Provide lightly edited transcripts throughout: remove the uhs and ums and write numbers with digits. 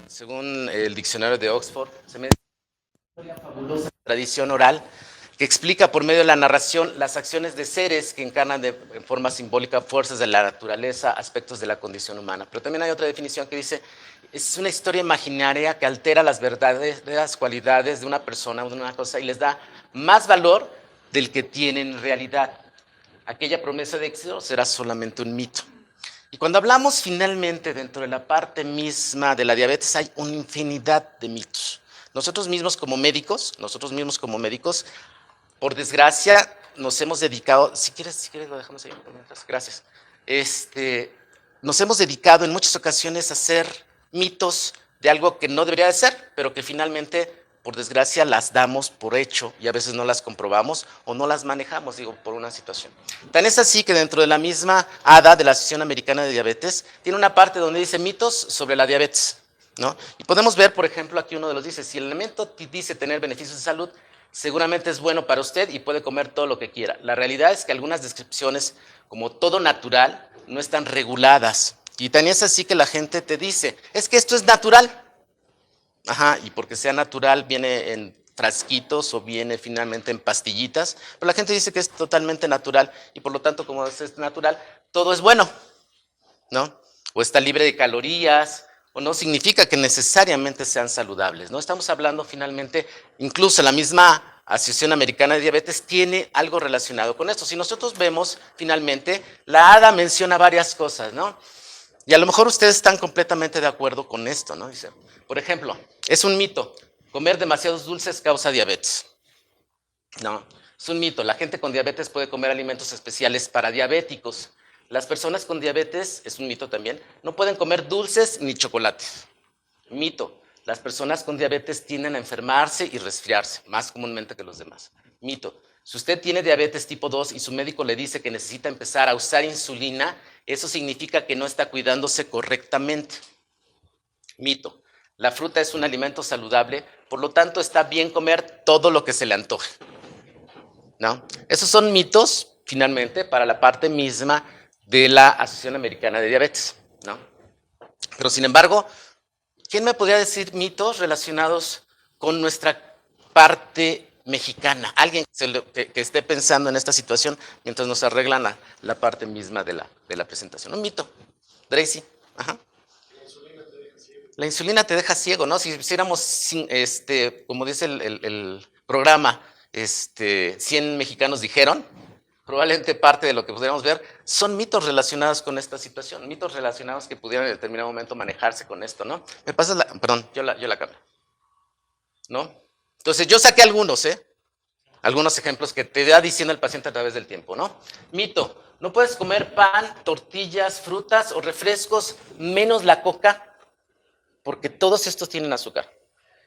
según el diccionario de Oxford, se me una fabulosa tradición oral que explica por medio de la narración las acciones de seres que encarnan en forma simbólica fuerzas de la naturaleza, aspectos de la condición humana. Pero también hay otra definición que dice, es una historia imaginaria que altera las verdaderas cualidades de una persona o de una cosa y les da más valor del que tienen en realidad. Aquella promesa de éxito será solamente un mito. Y cuando hablamos finalmente dentro de la parte misma de la diabetes, hay una infinidad de mitos. Nosotros mismos como médicos, por desgracia, nos hemos dedicado, si quieres lo dejamos ahí, gracias. Nos hemos dedicado en muchas ocasiones a hacer mitos de algo que no debería de ser, pero que finalmente, por desgracia, las damos por hecho y a veces no las comprobamos o no las manejamos, digo, por una situación. Tan es así que dentro de la misma ADA, de la Asociación Americana de Diabetes, tiene una parte donde dice mitos sobre la diabetes, ¿no? Y podemos ver, por ejemplo, aquí uno de los dice, si el alimento dice tener beneficios de salud, seguramente es bueno para usted y puede comer todo lo que quiera. La realidad es que algunas descripciones, como todo natural, no están reguladas. Y tan es así que la gente te dice, es que esto es natural. Ajá, y porque sea natural viene en frasquitos o viene finalmente en pastillitas, pero la gente dice que es totalmente natural y por lo tanto como es natural, todo es bueno, ¿no? O está libre de calorías, o no significa que necesariamente sean saludables, ¿no? Estamos hablando finalmente, incluso la misma Asociación Americana de Diabetes tiene algo relacionado con esto. Si nosotros vemos finalmente, la ADA menciona varias cosas, ¿no? Y a lo mejor ustedes están completamente de acuerdo con esto, ¿no? Dice, por ejemplo, es un mito, comer demasiados dulces causa diabetes. No, es un mito, la gente con diabetes puede comer alimentos especiales para diabéticos. Las personas con diabetes, es un mito también, no pueden comer dulces ni chocolates. Mito, las personas con diabetes tienden a enfermarse y resfriarse, más comúnmente que los demás. Mito, si usted tiene diabetes tipo 2 y su médico le dice que necesita empezar a usar insulina, eso significa que no está cuidándose correctamente. Mito, la fruta es un alimento saludable, por lo tanto está bien comer todo lo que se le antoje, ¿no? Esos son mitos, finalmente, para la parte misma de la Asociación Americana de Diabetes, ¿no? Pero, sin embargo, ¿quién me podría decir mitos relacionados con nuestra parte mexicana? Alguien que esté pensando en esta situación mientras nos arreglan la parte misma de la presentación. Un mito. Tracy. Ajá. La insulina te deja ciego, ¿no? Si hiciéramos, como dice el programa, 100 mexicanos dijeron, probablemente parte de lo que pudiéramos ver son mitos relacionados con esta situación, mitos relacionados que pudieran en determinado momento manejarse con esto, ¿no? Me pasas la, perdón, yo la cambio, ¿no? Entonces yo saqué algunos, algunos ejemplos que te va diciendo el paciente a través del tiempo, ¿no? Mito, no puedes comer pan, tortillas, frutas o refrescos, menos la coca, porque todos estos tienen azúcar.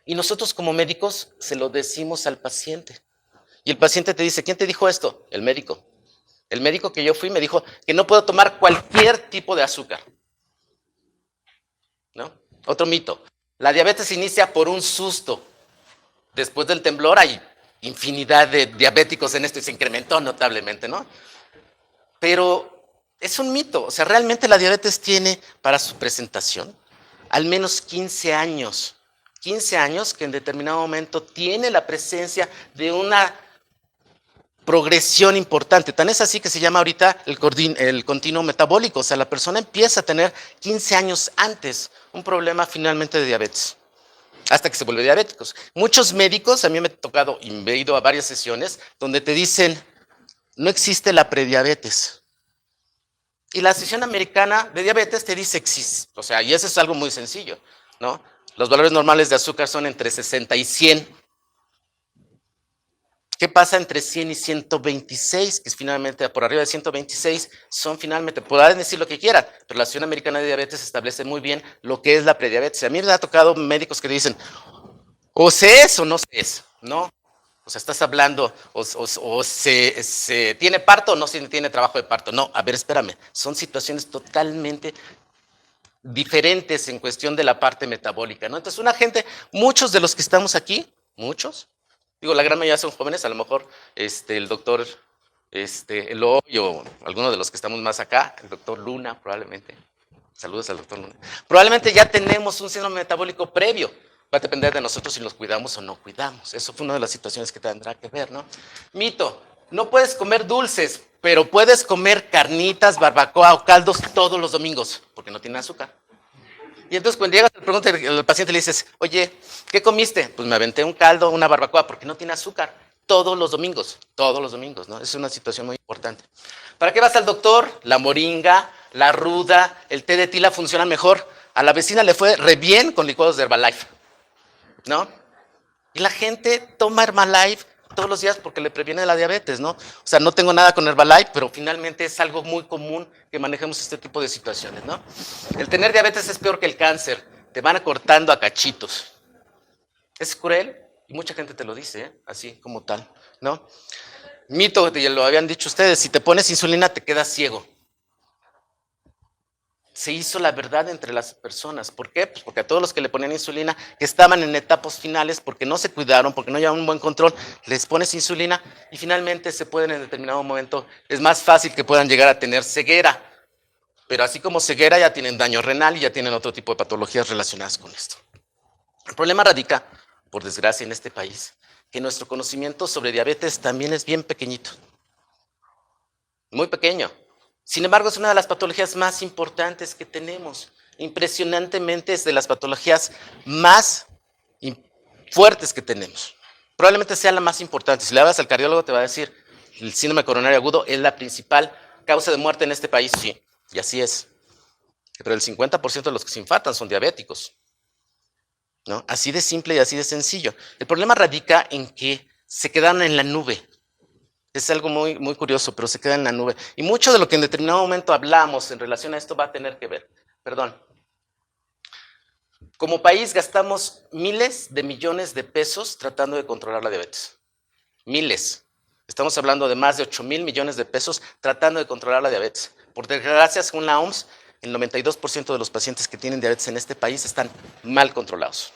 Y nosotros como médicos se lo decimos al paciente. Y el paciente te dice, ¿quién te dijo esto? El médico. El médico que yo fui me dijo que no puedo tomar cualquier tipo de azúcar, ¿no? Otro mito, la diabetes inicia por un susto. Después del temblor hay infinidad de diabéticos en esto y se incrementó notablemente, ¿no? Pero es un mito, o sea, realmente la diabetes tiene para su presentación al menos 15 años. 15 años que en determinado momento tiene la presencia de una progresión importante. Tan es así que se llama ahorita el continuo metabólico, o sea, la persona empieza a tener 15 años antes un problema finalmente de diabetes, hasta que se vuelve diabéticos. Muchos médicos, a mí me ha tocado, y me he ido a varias sesiones, donde te dicen, no existe la prediabetes. Y la Asociación Americana de Diabetes te dice existe, o sea, y eso es algo muy sencillo, ¿no? Los valores normales de azúcar son entre 60 y 100. ¿Qué pasa entre 100 y 126? Que es finalmente por arriba de 126 son finalmente, podrán decir lo que quieran, pero la Asociación Americana de Diabetes establece muy bien lo que es la prediabetes. A mí me ha tocado médicos que dicen, o se es o no se es, ¿no? O sea, estás hablando, o se tiene parto o no se tiene trabajo de parto. No, a ver, espérame, son situaciones totalmente diferentes en cuestión de la parte metabólica, ¿no? Entonces, una gente, muchos de los que estamos aquí, muchos, digo, la gran mayoría son jóvenes, a lo mejor el doctor Eloy o alguno de los que estamos más acá, el doctor Luna probablemente, Saludos al doctor Luna. Probablemente ya tenemos un síndrome metabólico previo. Va a depender de nosotros si los cuidamos o no cuidamos. Eso fue una de las situaciones que tendrá que ver, ¿no? Mito, no puedes comer dulces, pero puedes comer carnitas, barbacoa o caldos todos los domingos, porque no tiene azúcar. Y entonces cuando llegas al paciente le dices, oye, ¿qué comiste? Pues me aventé un caldo, una barbacoa, porque no tiene azúcar. Todos los domingos, ¿no? Es una situación muy importante. ¿Para qué vas al doctor? La moringa, la ruda, el té de tila funcionan mejor. A la vecina le fue re bien con licuados de Herbalife, ¿no? Y la gente toma Herbalife todos los días porque le previene la diabetes, ¿no? O sea, no tengo nada con Herbalife, pero finalmente es algo muy común que manejemos este tipo de situaciones, ¿no? El tener diabetes es peor que el cáncer. Te van acortando a cachitos. Es cruel y mucha gente te lo dice, ¿eh? Así como tal, ¿no? Mito, ya lo habían dicho ustedes, si te pones insulina te quedas ciego. Se hizo la verdad entre las personas. ¿Por qué? Pues porque a todos los que le ponían insulina, que estaban en etapas finales, porque no se cuidaron, porque no llevaban un buen control, les pones insulina y finalmente se pueden en determinado momento, es más fácil que puedan llegar a tener ceguera. Pero así como ceguera ya tienen daño renal y ya tienen otro tipo de patologías relacionadas con esto. El problema radica, por desgracia en este país, que nuestro conocimiento sobre diabetes también es bien pequeñito. Muy pequeño. Sin embargo, es una de las patologías más importantes que tenemos. Impresionantemente es de las patologías más fuertes que tenemos. Probablemente sea la más importante. Si le hablas al cardiólogo te va a decir, el síndrome coronario agudo es la principal causa de muerte en este país. Sí, y así es. Pero el 50% de los que se infartan son diabéticos, ¿no? Así de simple y así de sencillo. El problema radica en que se quedaron en la nube. Es algo muy, muy curioso, pero se queda en la nube. Y mucho de lo que en determinado momento hablamos en relación a esto va a tener que ver. Perdón. Como país gastamos miles de millones de pesos tratando de controlar la diabetes. Miles. Estamos hablando de más de 8,000 millones de pesos tratando de controlar la diabetes. Por desgracia, según la OMS, el 92% de los pacientes que tienen diabetes en este país están mal controlados.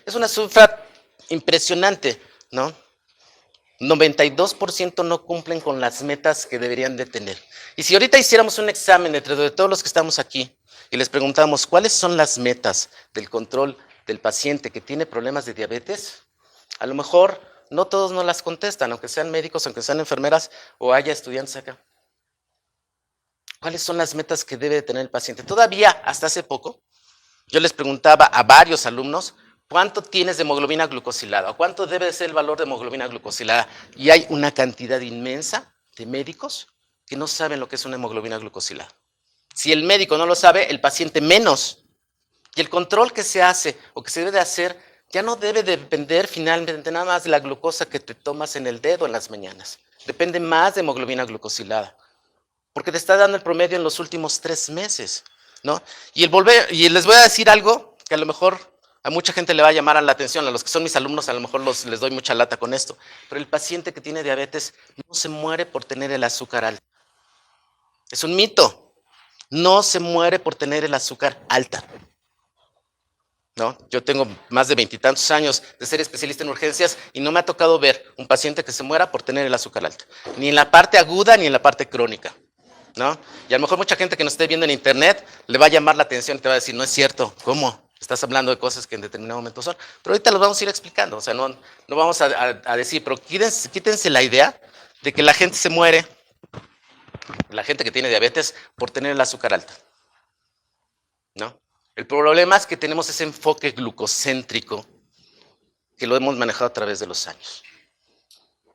Es una cifra impresionante, ¿no? 92% no cumplen con las metas que deberían de tener. Y si ahorita hiciéramos un examen entre de todos los que estamos aquí y les preguntamos cuáles son las metas del control del paciente que tiene problemas de diabetes, a lo mejor no todos nos las contestan, aunque sean médicos, aunque sean enfermeras o haya estudiantes acá. ¿Cuáles son las metas que debe de tener el paciente? Todavía, hasta hace poco, yo les preguntaba a varios alumnos, ¿cuánto tienes de hemoglobina glucosilada? ¿O cuánto debe ser el valor de hemoglobina glucosilada? Y hay una cantidad inmensa de médicos que no saben lo que es una hemoglobina glucosilada. Si el médico no lo sabe, el paciente menos. Y el control que se hace o que se debe de hacer ya no debe depender finalmente nada más de la glucosa que te tomas en el dedo en las mañanas. Depende más de hemoglobina glucosilada. Porque te está dando el promedio en los últimos 3 meses, ¿no? Y les voy a decir algo que a lo mejor a mucha gente le va a llamar la atención, a los que son mis alumnos a lo mejor les doy mucha lata con esto, pero el paciente que tiene diabetes no se muere por tener el azúcar alta. Es un mito. No se muere por tener el azúcar alta, ¿no? Yo tengo más de 20 y tantos años de ser especialista en urgencias y no me ha tocado ver un paciente que se muera por tener el azúcar alta, ni en la parte aguda ni en la parte crónica, ¿no? Y a lo mejor mucha gente que nos esté viendo en internet le va a llamar la atención y te va a decir, no es cierto, ¿cómo? Estás hablando de cosas que en determinado momento son. Pero ahorita los vamos a ir explicando, o sea, no vamos a decir, pero quítense la idea de que la gente se muere, la gente que tiene diabetes, por tener el azúcar alta, ¿no? El problema es que tenemos ese enfoque glucocéntrico que lo hemos manejado a través de los años.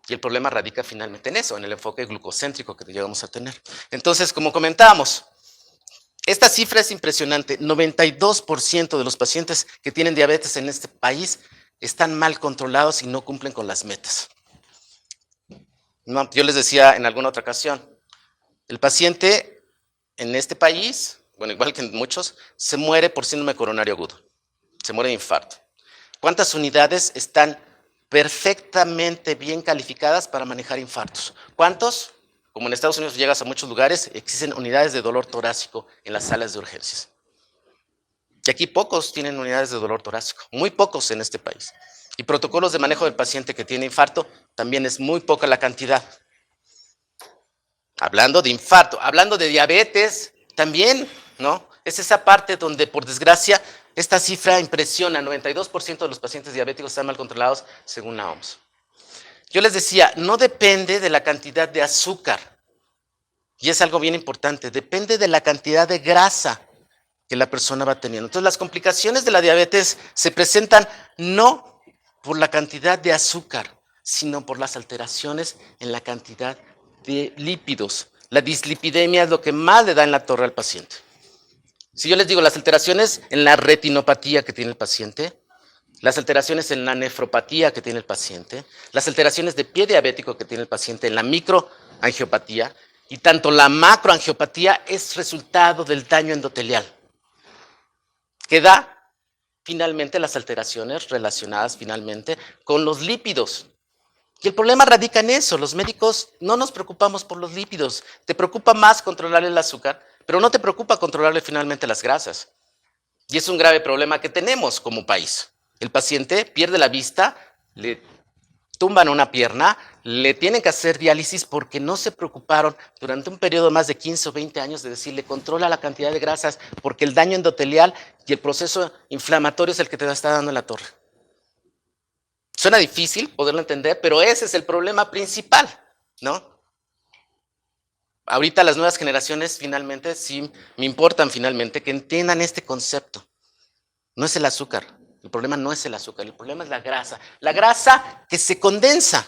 Y el problema radica finalmente en eso, en el enfoque glucocéntrico que llegamos a tener. Entonces, como comentábamos, esta cifra es impresionante. 92% de los pacientes que tienen diabetes en este país están mal controlados y no cumplen con las metas. No, yo les decía en alguna otra ocasión, el paciente en este país, bueno, igual que en muchos, se muere por síndrome coronario agudo, se muere de infarto. ¿Cuántas unidades están perfectamente bien calificadas para manejar infartos? ¿Cuántos? Como en Estados Unidos llegas a muchos lugares, existen unidades de dolor torácico en las salas de urgencias. Y aquí pocos tienen unidades de dolor torácico, muy pocos en este país. Y protocolos de manejo del paciente que tiene infarto, también es muy poca la cantidad. Hablando de infarto, hablando de diabetes, también, ¿no? Es esa parte donde, por desgracia, esta cifra impresiona. 92% de los pacientes diabéticos están mal controlados, según la OMS. Yo les decía, no depende de la cantidad de azúcar, y es algo bien importante, depende de la cantidad de grasa que la persona va teniendo. Entonces, las complicaciones de la diabetes se presentan no por la cantidad de azúcar, sino por las alteraciones en la cantidad de lípidos. La dislipidemia es lo que más le da en la torre al paciente. Si yo les digo las alteraciones en la retinopatía que tiene el paciente, las alteraciones en la nefropatía que tiene el paciente, las alteraciones de pie diabético que tiene el paciente en la microangiopatía, y tanto la macroangiopatía es resultado del daño endotelial, que da finalmente las alteraciones relacionadas finalmente con los lípidos. Y el problema radica en eso, los médicos no nos preocupamos por los lípidos, te preocupa más controlar el azúcar, pero no te preocupa controlarle finalmente las grasas. Y es un grave problema que tenemos como país. El paciente pierde la vista, le tumban una pierna, le tienen que hacer diálisis porque no se preocuparon durante un periodo de más de 15 o 20 años de decirle controla la cantidad de grasas porque el daño endotelial y el proceso inflamatorio es el que te está dando en la torre. Suena difícil poderlo entender, pero ese es el problema principal, ¿no? Ahorita las nuevas generaciones finalmente sí me importan finalmente que entiendan este concepto. No es el azúcar, el problema no es el azúcar, el problema es la grasa que se condensa,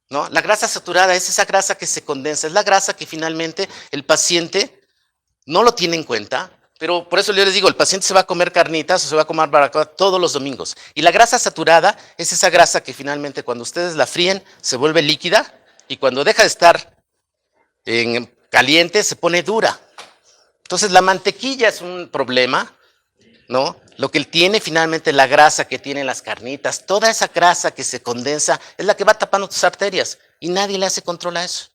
¿no? La grasa saturada es esa grasa que se condensa, es la grasa que finalmente el paciente no lo tiene en cuenta, pero por eso yo les digo, el paciente se va a comer carnitas o se va a comer barbacoa todos los domingos. Y la grasa saturada es esa grasa que finalmente cuando ustedes la fríen se vuelve líquida y cuando deja de estar en caliente se pone dura. Entonces la mantequilla es un problema, ¿no? Lo que tiene finalmente la grasa que tienen las carnitas, toda esa grasa que se condensa es la que va tapando tus arterias y nadie le hace control a eso.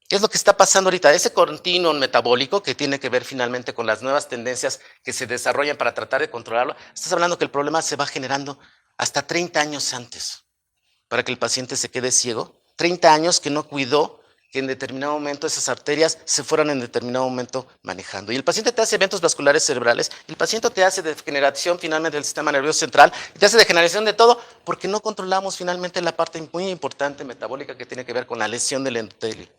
¿Qué es lo que está pasando ahorita? Ese continuo metabólico que tiene que ver finalmente con las nuevas tendencias que se desarrollan para tratar de controlarlo. Estás hablando que el problema se va generando hasta 30 años antes para que el paciente se quede ciego. 30 años que no cuidó que en determinado momento esas arterias se fueran en determinado momento manejando. Y el paciente te hace eventos vasculares cerebrales, el paciente te hace degeneración finalmente del sistema nervioso central, y te hace degeneración de todo porque no controlamos finalmente la parte muy importante metabólica que tiene que ver con la lesión del endotelio.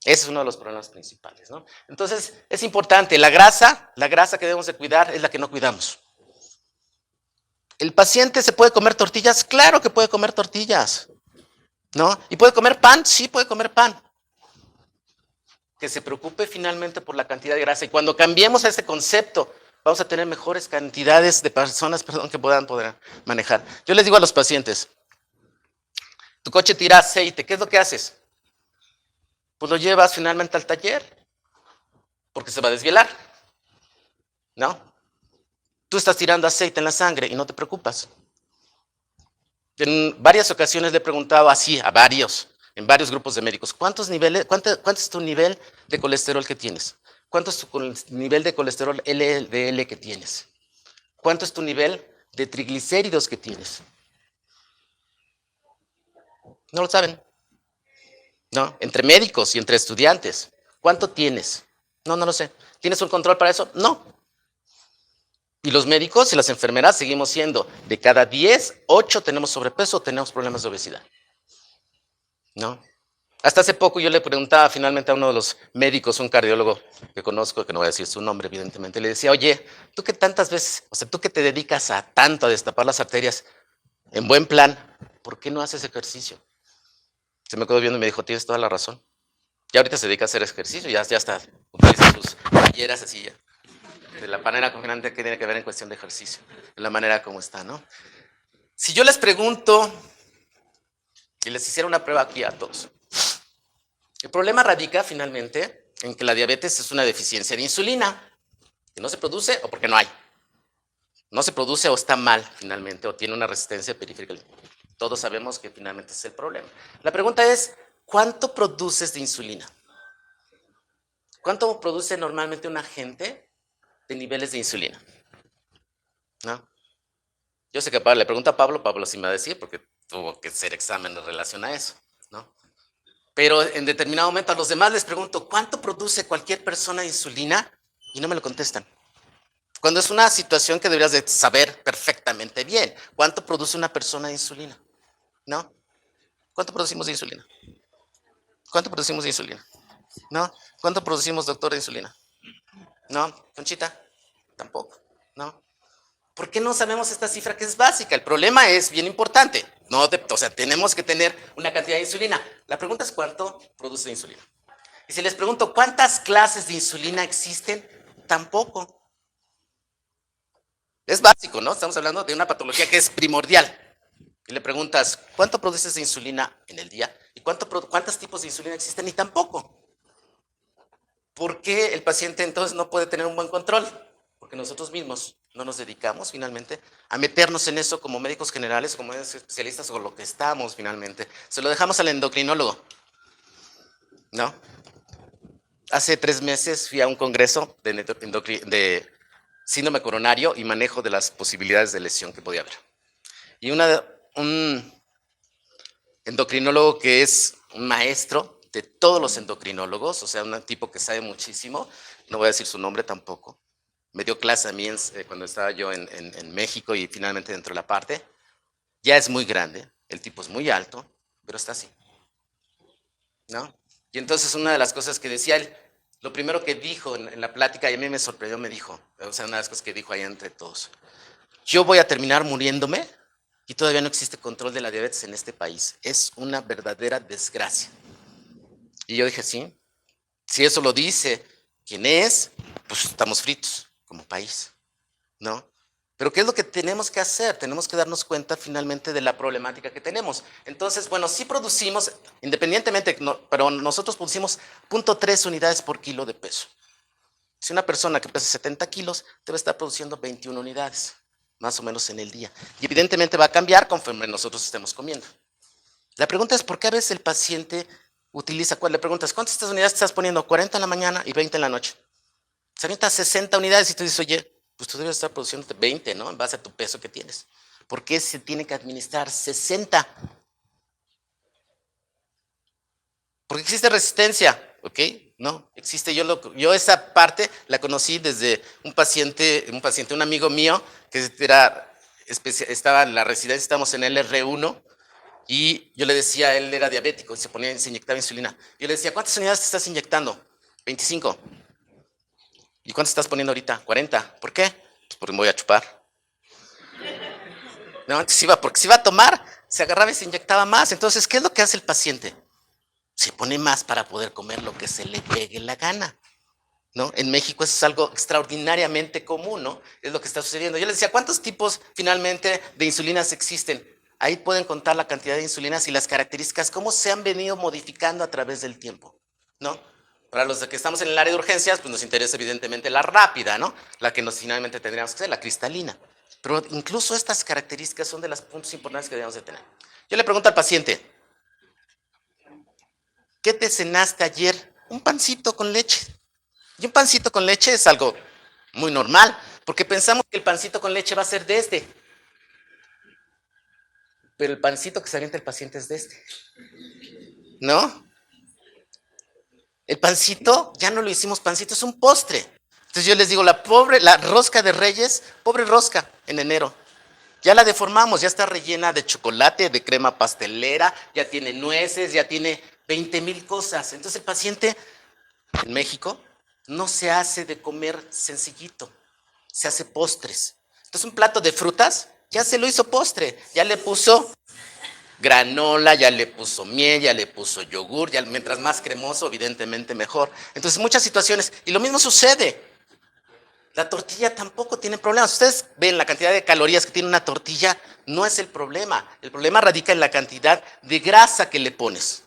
Ese es uno de los problemas principales, ¿no? Entonces, es importante, la grasa que debemos de cuidar es la que no cuidamos. ¿El paciente se puede comer tortillas? Claro que puede comer tortillas, ¿no? ¿Y puede comer pan? Sí, puede comer pan. Que se preocupe finalmente por la cantidad de grasa. Y cuando cambiemos ese concepto, vamos a tener mejores cantidades de personas, que puedan poder manejar. Yo les digo a los pacientes, tu coche tira aceite, ¿qué es lo que haces? Pues lo llevas finalmente al taller, porque se va a desvielar, ¿no? Tú estás tirando aceite en la sangre y no te preocupas. En varias ocasiones le he preguntado así a en varios grupos de médicos, ¿cuánto es tu nivel de colesterol que tienes? ¿Cuánto es tu nivel de colesterol LDL que tienes? ¿Cuánto es tu nivel de triglicéridos que tienes? No lo saben, ¿no? Entre médicos y entre estudiantes. ¿Cuánto tienes? No lo sé. ¿Tienes un control para eso? No. Y los médicos y las enfermeras seguimos siendo, de cada 10, 8 tenemos sobrepeso o tenemos problemas de obesidad, ¿no? Hasta hace poco yo le preguntaba finalmente a uno de los médicos, un cardiólogo que conozco, que no voy a decir su nombre evidentemente, le decía, oye, tú que tantas veces, tú que te dedicas a tanto a destapar las arterias, en buen plan, ¿por qué no haces ejercicio? Se me quedó viendo y me dijo, tienes toda la razón. Y ahorita se dedica a hacer ejercicio, ya está, utiliza sus talleras así ya. De la manera confinante que tiene que ver en cuestión de ejercicio, de la manera como está, ¿no? Si yo les pregunto y les hiciera una prueba aquí a todos, el problema radica finalmente en que la diabetes es una deficiencia de insulina, que no se produce o porque no hay. No se produce o está mal finalmente o tiene una resistencia periférica. Todos sabemos que finalmente es el problema. La pregunta es, ¿cuánto produces de insulina? ¿Cuánto produce normalmente una gente de niveles de insulina? ¿No? Yo sé que le pregunto a Pablo sí me va a decir, porque tuvo que hacer examen en relación a eso, ¿no? Pero en determinado momento a los demás les pregunto, ¿cuánto produce cualquier persona de insulina? Y no me lo contestan. Cuando es una situación que deberías de saber perfectamente bien. ¿Cuánto produce una persona de insulina? ¿No? ¿Cuánto producimos de insulina? ¿Cuánto producimos de insulina? ¿No? ¿Cuánto producimos, doctor, de insulina? ¿No? ¿Conchita? Tampoco. ¿No? ¿Por qué no sabemos esta cifra que es básica? El problema es bien importante. No, o sea, tenemos que tener una cantidad de insulina. La pregunta es cuánto produce insulina. Y si les pregunto cuántas clases de insulina existen, tampoco. Es básico, ¿no? Estamos hablando de una patología que es primordial. Y le preguntas, ¿cuánto produces de insulina en el día? ¿Y cuántos tipos de insulina existen? Y tampoco. ¿Por qué el paciente entonces no puede tener un buen control? Porque nosotros mismos no nos dedicamos finalmente a meternos en eso como médicos generales, como especialistas o lo que estamos finalmente. Se lo dejamos al endocrinólogo, ¿no? Hace 3 meses fui a un congreso de síndrome coronario y manejo de las posibilidades de lesión que podía haber. Y un endocrinólogo que es un maestro de todos los endocrinólogos, o sea, un tipo que sabe muchísimo, no voy a decir su nombre tampoco, me dio clase a mí cuando estaba yo en México y finalmente dentro de la parte, ya es muy grande, el tipo es muy alto, pero está así, ¿no? Y entonces una de las cosas que decía él, lo primero que dijo en la plática, y a mí me sorprendió, me dijo, o sea, una de las cosas que dijo ahí entre todos, yo voy a terminar muriéndome y todavía no existe control de la diabetes en este país. Es una verdadera desgracia. Y yo dije, sí, si eso lo dice quien es, pues estamos fritos como país, ¿no? Pero ¿qué es lo que tenemos que hacer? Tenemos que darnos cuenta finalmente de la problemática que tenemos. Entonces, bueno, sí producimos, independientemente, pero nosotros producimos 0.3 unidades por kilo de peso. Si una persona que pesa 70 kilos debe estar produciendo 21 unidades, más o menos en el día. Y evidentemente va a cambiar conforme nosotros estemos comiendo. La pregunta es, ¿por qué a veces el paciente utiliza, le preguntas, ¿cuántas unidades te estás poniendo? 40 en la mañana y 20 en la noche. Se avienta 60 unidades y tú dices, oye, pues tú debes estar produciendo 20, ¿no? En base a tu peso que tienes. ¿Por qué se tiene que administrar 60? Porque existe resistencia, ¿ok? No, existe. Yo esa parte la conocí desde un paciente, un amigo mío, que estaba en la residencia, estábamos en el R1, y yo le decía, él era diabético, y se inyectaba insulina. Yo le decía, ¿cuántas unidades te estás inyectando? 25. ¿Y cuántas estás poniendo ahorita? 40. ¿Por qué? Pues porque me voy a chupar. No, antes porque se iba a tomar, se agarraba y se inyectaba más. Entonces, ¿qué es lo que hace el paciente? Se pone más para poder comer lo que se le pegue la gana, ¿no? En México eso es algo extraordinariamente común, ¿no? Es lo que está sucediendo. Yo les decía, ¿cuántos tipos finalmente de insulinas existen? Ahí pueden contar la cantidad de insulinas y las características, cómo se han venido modificando a través del tiempo, ¿no? Para los que estamos en el área de urgencias, pues nos interesa evidentemente la rápida, ¿no? La que finalmente tendríamos que hacer, la cristalina. Pero incluso estas características son de los puntos importantes que debemos de tener. Yo le pregunto al paciente, ¿qué te cenaste ayer? Un pancito con leche. Y un pancito con leche es algo muy normal, porque pensamos que el pancito con leche va a ser de este. Pero el pancito que se avienta el paciente es de este. ¿No? El pancito, ya no lo hicimos pancito, es un postre. Entonces yo les digo, la rosca de Reyes, pobre rosca, en enero. Ya la deformamos, ya está rellena de chocolate, de crema pastelera, ya tiene nueces, ya tiene 20,000 cosas. Entonces el paciente en México no se hace de comer sencillito, se hace postres. Entonces un plato de frutas ya se lo hizo postre, ya le puso granola, ya le puso miel, ya le puso yogur, ya mientras más cremoso, evidentemente mejor. Entonces muchas situaciones, y lo mismo sucede. La tortilla tampoco tiene problemas. Ustedes ven la cantidad de calorías que tiene una tortilla, no es el problema. El problema radica en la cantidad de grasa que le pones.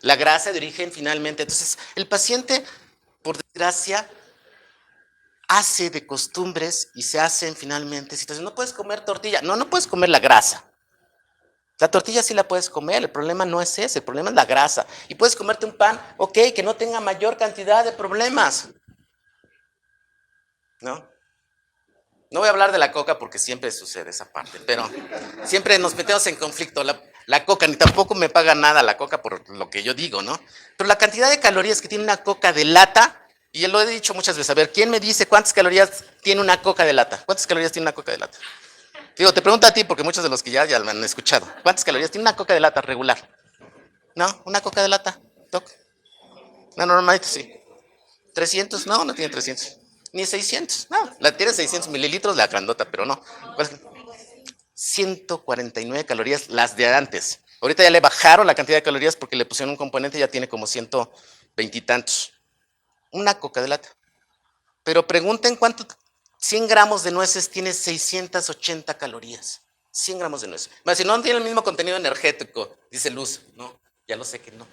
La grasa de origen finalmente. Entonces, el paciente, por desgracia, hace de costumbres y se hacen finalmente situaciones. No puedes comer tortilla. No, no puedes comer la grasa. La tortilla sí la puedes comer, el problema no es ese, el problema es la grasa. Y puedes comerte un pan, ok, que no tenga mayor cantidad de problemas. ¿No? No voy a hablar de la coca porque siempre sucede esa parte, pero siempre nos metemos en conflicto. La coca, ni tampoco me paga nada la coca por lo que yo digo, ¿no? Pero la cantidad de calorías que tiene una coca de lata, Y ya lo he dicho muchas veces. A ver, ¿quién me dice cuántas calorías tiene una coca de lata? ¿Cuántas calorías tiene una coca de lata? Digo, te pregunto a ti, porque muchos de los que ya me han escuchado. ¿Cuántas calorías tiene una coca de lata regular? No, una coca de lata. Toc. No, normalmente sí. 300, no, no tiene 300. Ni 600, no. La tiene 600 mililitros, la grandota, pero no. 149 calorías las de antes. Ahorita ya le bajaron la cantidad de calorías porque le pusieron un componente y ya tiene como 120 y tantos. Una coca de lata. Pero pregunten cuánto, 100 gramos de nueces tiene 680 calorías. 100 gramos de nueces. Más si no tiene el mismo contenido energético, dice Luz. No, ya lo sé que no.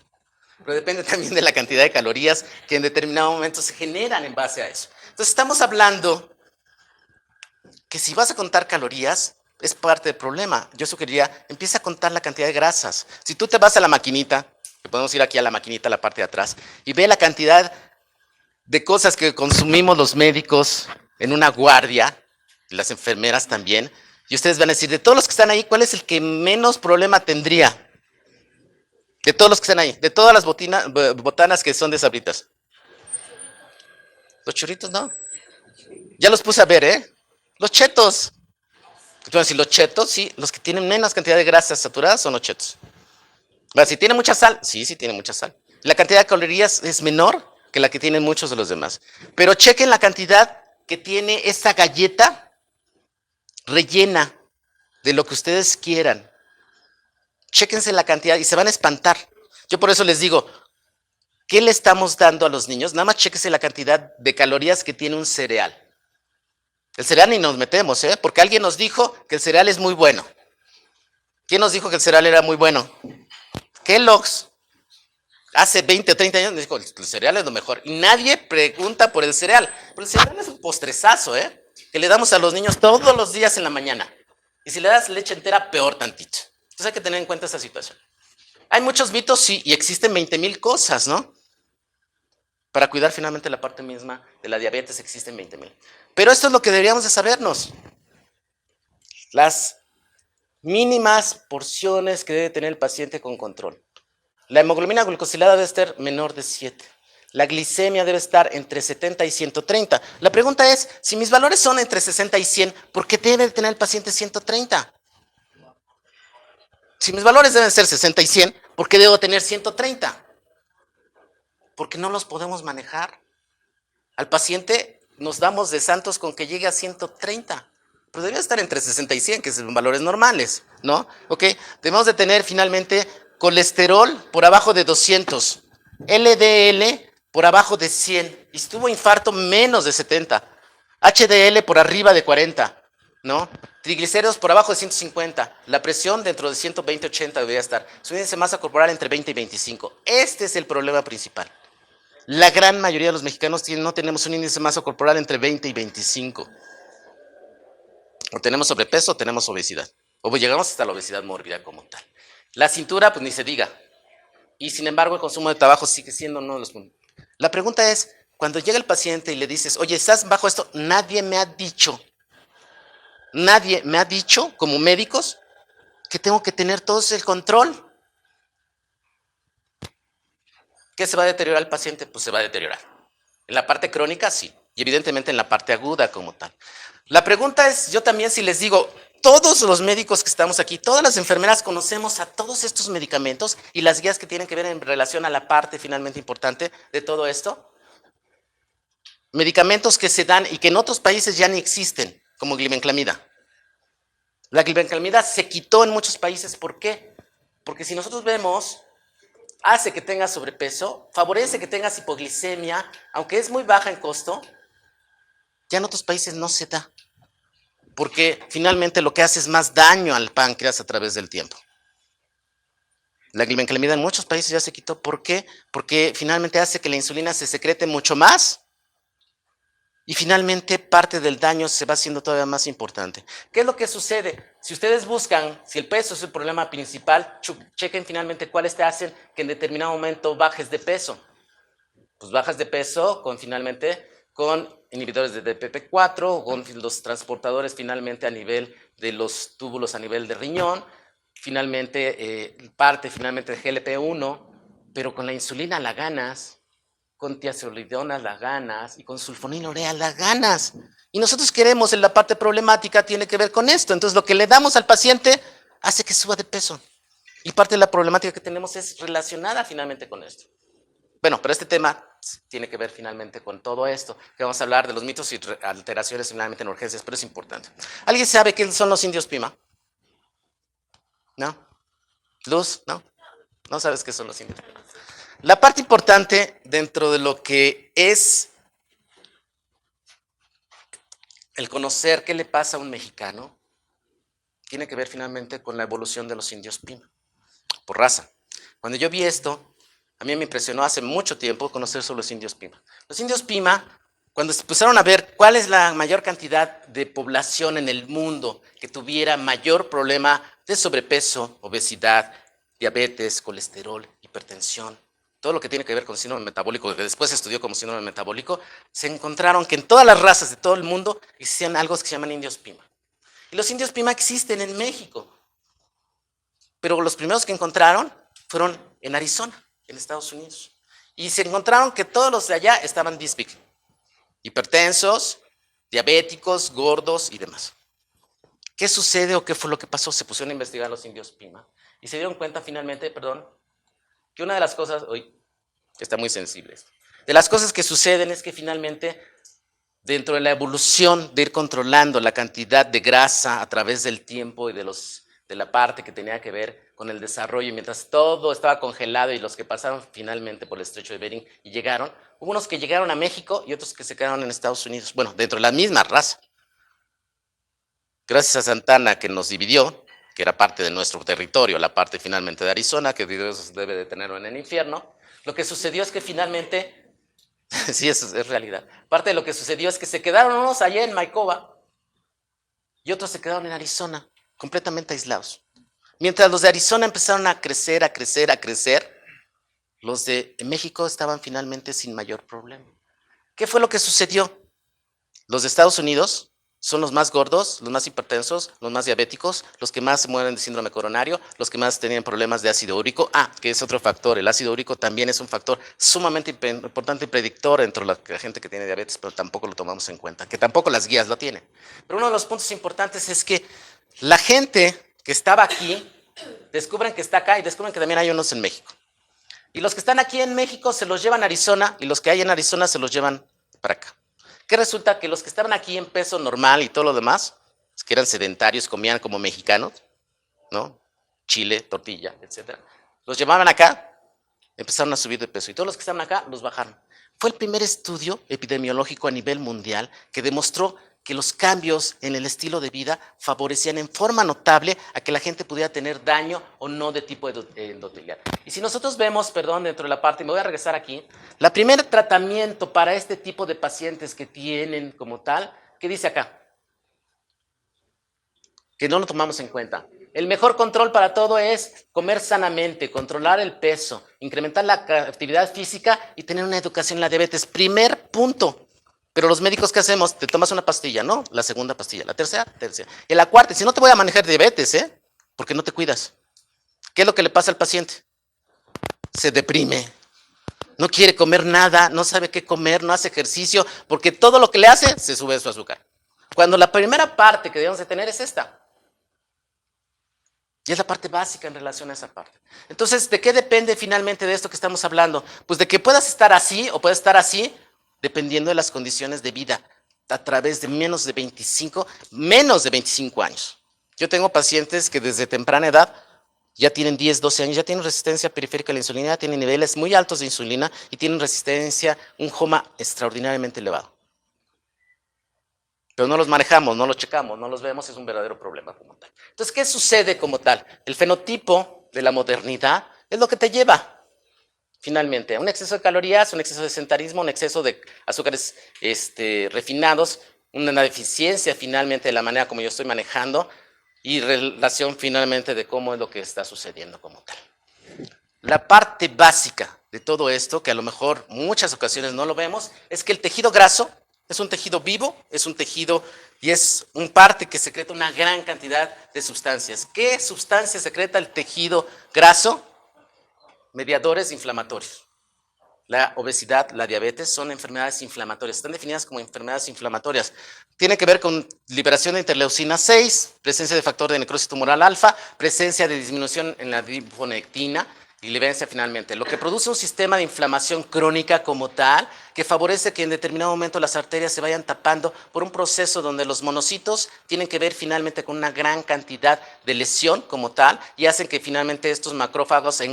Pero depende también de la cantidad de calorías que en determinado momento se generan en base a eso. Entonces estamos hablando que si vas a contar calorías, es parte del problema. Yo sugeriría, empieza a contar la cantidad de grasas. Si tú te vas a la maquinita, que podemos ir aquí a la maquinita, a la parte de atrás, y ve la cantidad de cosas que consumimos los médicos en una guardia, y las enfermeras también, y ustedes van a decir, de todos los que están ahí, ¿cuál es el que menos problema tendría? De todos los que están ahí, de todas las botanas que son de Sabritas. Los churritos, no. Ya los puse a ver, ¿eh? Los chetos. Entonces, si los chetos, sí, los que tienen menos cantidad de grasas saturadas son los chetos. Si tiene mucha sal, sí, sí tiene mucha sal. La cantidad de calorías es menor que la que tienen muchos de los demás. Pero chequen la cantidad que tiene esta galleta rellena de lo que ustedes quieran. Chéquense la cantidad y se van a espantar. Yo por eso les digo, ¿qué le estamos dando a los niños? Nada más chéquense la cantidad de calorías que tiene un cereal. El cereal ni nos metemos, ¿eh? Porque alguien nos dijo que el cereal es muy bueno. ¿Quién nos dijo que el cereal era muy bueno? Kellogg's. Hace 20 o 30 años nos dijo, el cereal es lo mejor. Y nadie pregunta por el cereal. Pero el cereal es un postrezazo, ¿eh? Que le damos a los niños todos los días en la mañana. Y si le das leche entera, peor tantito. Entonces hay que tener en cuenta esa situación. Hay muchos mitos, sí, y existen 20,000 cosas, ¿no? Para cuidar finalmente la parte misma de la diabetes existen 20,000. Pero esto es lo que deberíamos de sabernos. Las mínimas porciones que debe tener el paciente con control. La hemoglobina glucosilada debe estar menor de 7. La glicemia debe estar entre 70 y 130. La pregunta es, si mis valores son entre 60 y 100, ¿por qué debe tener el paciente 130? Si mis valores deben ser 60 y 100, ¿por qué debo tener 130? Porque no los podemos manejar. Al paciente nos damos de santos con que llegue a 130. Pero debería estar entre 60 y 100, que son valores normales, ¿no? ¿Ok? Debemos de tener finalmente colesterol por abajo de 200, LDL por abajo de 100, y si tuvo infarto menos de 70, HDL por arriba de 40, ¿no? Triglicéridos por abajo de 150, la presión dentro de 120-80 debería estar, su índice de masa corporal entre 20 y 25. Este es el problema principal. La gran mayoría de los mexicanos no tenemos un índice de masa corporal entre 20 y 25. O tenemos sobrepeso o tenemos obesidad. O llegamos hasta la obesidad mórbida como tal. La cintura, pues ni se diga. Y sin embargo, el consumo de tabaco sigue siendo uno de los puntos. La pregunta es, cuando llega el paciente y le dices, oye, ¿estás bajo esto? Nadie me ha dicho, como médicos, que tengo que tener todo el control. ¿Qué se va a deteriorar el paciente? Pues se va a deteriorar. En la parte crónica, sí. Y evidentemente en la parte aguda como tal. La pregunta es, yo también si les digo, todos los médicos que estamos aquí, todas las enfermeras conocemos a todos estos medicamentos y las guías que tienen que ver en relación a la parte finalmente importante de todo esto. Medicamentos que se dan y que en otros países ya ni existen, como glibenclamida. La glibenclamida se quitó en muchos países, ¿por qué? Porque si nosotros vemos, hace que tengas sobrepeso, favorece que tengas hipoglicemia, aunque es muy baja en costo, ya en otros países no se da. Porque finalmente lo que hace es más daño al páncreas a través del tiempo. La glibenclamida en muchos países ya se quitó. ¿Por qué? Porque finalmente hace que la insulina se secrete mucho más y finalmente parte del daño se va haciendo todavía más importante. ¿Qué es lo que sucede? Si ustedes buscan, si el peso es el problema principal, chequen finalmente cuáles te hacen que en determinado momento bajes de peso. Pues bajas de peso con inhibidores de DPP4, con los transportadores finalmente a nivel de los túbulos a nivel de riñón, finalmente parte finalmente de GLP-1, pero con la insulina la ganas, con tiazolidona la ganas y con sulfonilurea la ganas. Y nosotros queremos, en la parte problemática, tiene que ver con esto. Entonces, lo que le damos al paciente hace que suba de peso. Y parte de la problemática que tenemos es relacionada finalmente con esto. Bueno, pero este tema tiene que ver finalmente con todo esto, que vamos a hablar de los mitos y alteraciones finalmente en urgencias, pero es importante. ¿Alguien sabe qué son los indios Pima? ¿No? ¿Luz? ¿No? ¿No sabes qué son los indios Pima? La parte importante dentro de lo que es el conocer qué le pasa a un mexicano tiene que ver finalmente con la evolución de los indios Pima, por raza. Cuando yo vi esto, a mí me impresionó hace mucho tiempo conocer sobre los indios Pima. Los indios Pima, cuando se empezaron a ver cuál es la mayor cantidad de población en el mundo que tuviera mayor problema de sobrepeso, obesidad, diabetes, colesterol, hipertensión, todo lo que tiene que ver con síndrome metabólico, que después se estudió como síndrome metabólico, se encontraron que en todas las razas de todo el mundo existían algo que se llaman indios Pima. Y los indios Pima existen en México, pero los primeros que encontraron fueron en Arizona, en Estados Unidos. Y se encontraron que todos los de allá estaban disbig, hipertensos, diabéticos, gordos y demás. ¿Qué sucede o qué fue lo que pasó? Se pusieron a investigar los indios Pima y se dieron cuenta finalmente, que una de las cosas, que está muy sensible esto, de las cosas que suceden es que finalmente dentro de la evolución de ir controlando la cantidad de grasa a través del tiempo y de la parte que tenía que ver con el desarrollo, mientras todo estaba congelado y los que pasaron finalmente por el estrecho de Bering y llegaron, hubo unos que llegaron a México y otros que se quedaron en Estados Unidos, bueno, dentro de la misma raza. Gracias a Santana que nos dividió, que era parte de nuestro territorio, la parte finalmente de Arizona, que Dios debe de tenerlo en el infierno, lo que sucedió es que finalmente, sí, eso es realidad, parte de lo que sucedió es que se quedaron unos allá en Maicova y otros se quedaron en Arizona, completamente aislados. Mientras los de Arizona empezaron a crecer, los de México estaban finalmente sin mayor problema. ¿Qué fue lo que sucedió? Los de Estados Unidos son los más gordos, los más hipertensos, los más diabéticos, los que más se mueren de síndrome coronario, los que más tenían problemas de ácido úrico. Que es otro factor. El ácido úrico también es un factor sumamente importante y predictor entre la gente que tiene diabetes, pero tampoco lo tomamos en cuenta, que tampoco las guías lo tienen. Pero uno de los puntos importantes es que la gente que estaba aquí descubren que está acá y descubren que también hay unos en México. Y los que están aquí en México se los llevan a Arizona y los que hay en Arizona se los llevan para acá. Que resulta que los que estaban aquí en peso normal y todo lo demás, que eran sedentarios, comían como mexicanos, ¿no? Chile, tortilla, etcétera, los llevaban acá, empezaron a subir de peso y todos los que estaban acá los bajaron. Fue el primer estudio epidemiológico a nivel mundial que demostró que los cambios en el estilo de vida favorecían en forma notable a que la gente pudiera tener daño o no de tipo endotelial. Y si nosotros vemos, dentro de la parte, y me voy a regresar aquí, el primer tratamiento para este tipo de pacientes que tienen como tal, ¿qué dice acá? Que no lo tomamos en cuenta. El mejor control para todo es comer sanamente, controlar el peso, incrementar la actividad física y tener una educación en la diabetes. Primer punto. Pero los médicos, ¿qué hacemos? Te tomas una pastilla, ¿no? La segunda pastilla, la tercera. Y la cuarta, si no te voy a manejar diabetes, porque no te cuidas. ¿Qué es lo que le pasa al paciente? Se deprime. No quiere comer nada, no sabe qué comer, no hace ejercicio, porque todo lo que le hace se sube su azúcar. Cuando la primera parte que debemos de tener es esta. Y es la parte básica en relación a esa parte. Entonces, ¿de qué depende finalmente de esto que estamos hablando? Pues de que puedas estar así o puedas estar así, dependiendo de las condiciones de vida, a través de menos de 25 años. Yo tengo pacientes que desde temprana edad ya tienen 10, 12 años, ya tienen resistencia periférica a la insulina, tienen niveles muy altos de insulina y tienen resistencia, un HOMA extraordinariamente elevado. Pero no los manejamos, no los checamos, no los vemos, es un verdadero problema como tal. Entonces, ¿qué sucede como tal? El fenotipo de la modernidad es lo que te lleva finalmente a un exceso de calorías, un exceso de sedentarismo, un exceso de azúcares refinados, una deficiencia finalmente de la manera como yo estoy manejando y relación finalmente de cómo es lo que está sucediendo como tal. La parte básica de todo esto, que a lo mejor muchas ocasiones no lo vemos, es que el tejido graso es un tejido vivo, es un tejido y es un parte que secreta una gran cantidad de sustancias. ¿Qué sustancia secreta el tejido graso? Mediadores inflamatorios. La obesidad, la diabetes son enfermedades inflamatorias, están definidas como enfermedades inflamatorias. Tiene que ver con liberación de interleucina 6, presencia de factor de necrosis tumoral alfa, presencia de disminución en la adiponectina y livencia finalmente, lo que produce un sistema de inflamación crónica como tal, que favorece que en determinado momento las arterias se vayan tapando por un proceso donde los monocitos tienen que ver finalmente con una gran cantidad de lesión como tal y hacen que finalmente estos macrófagos se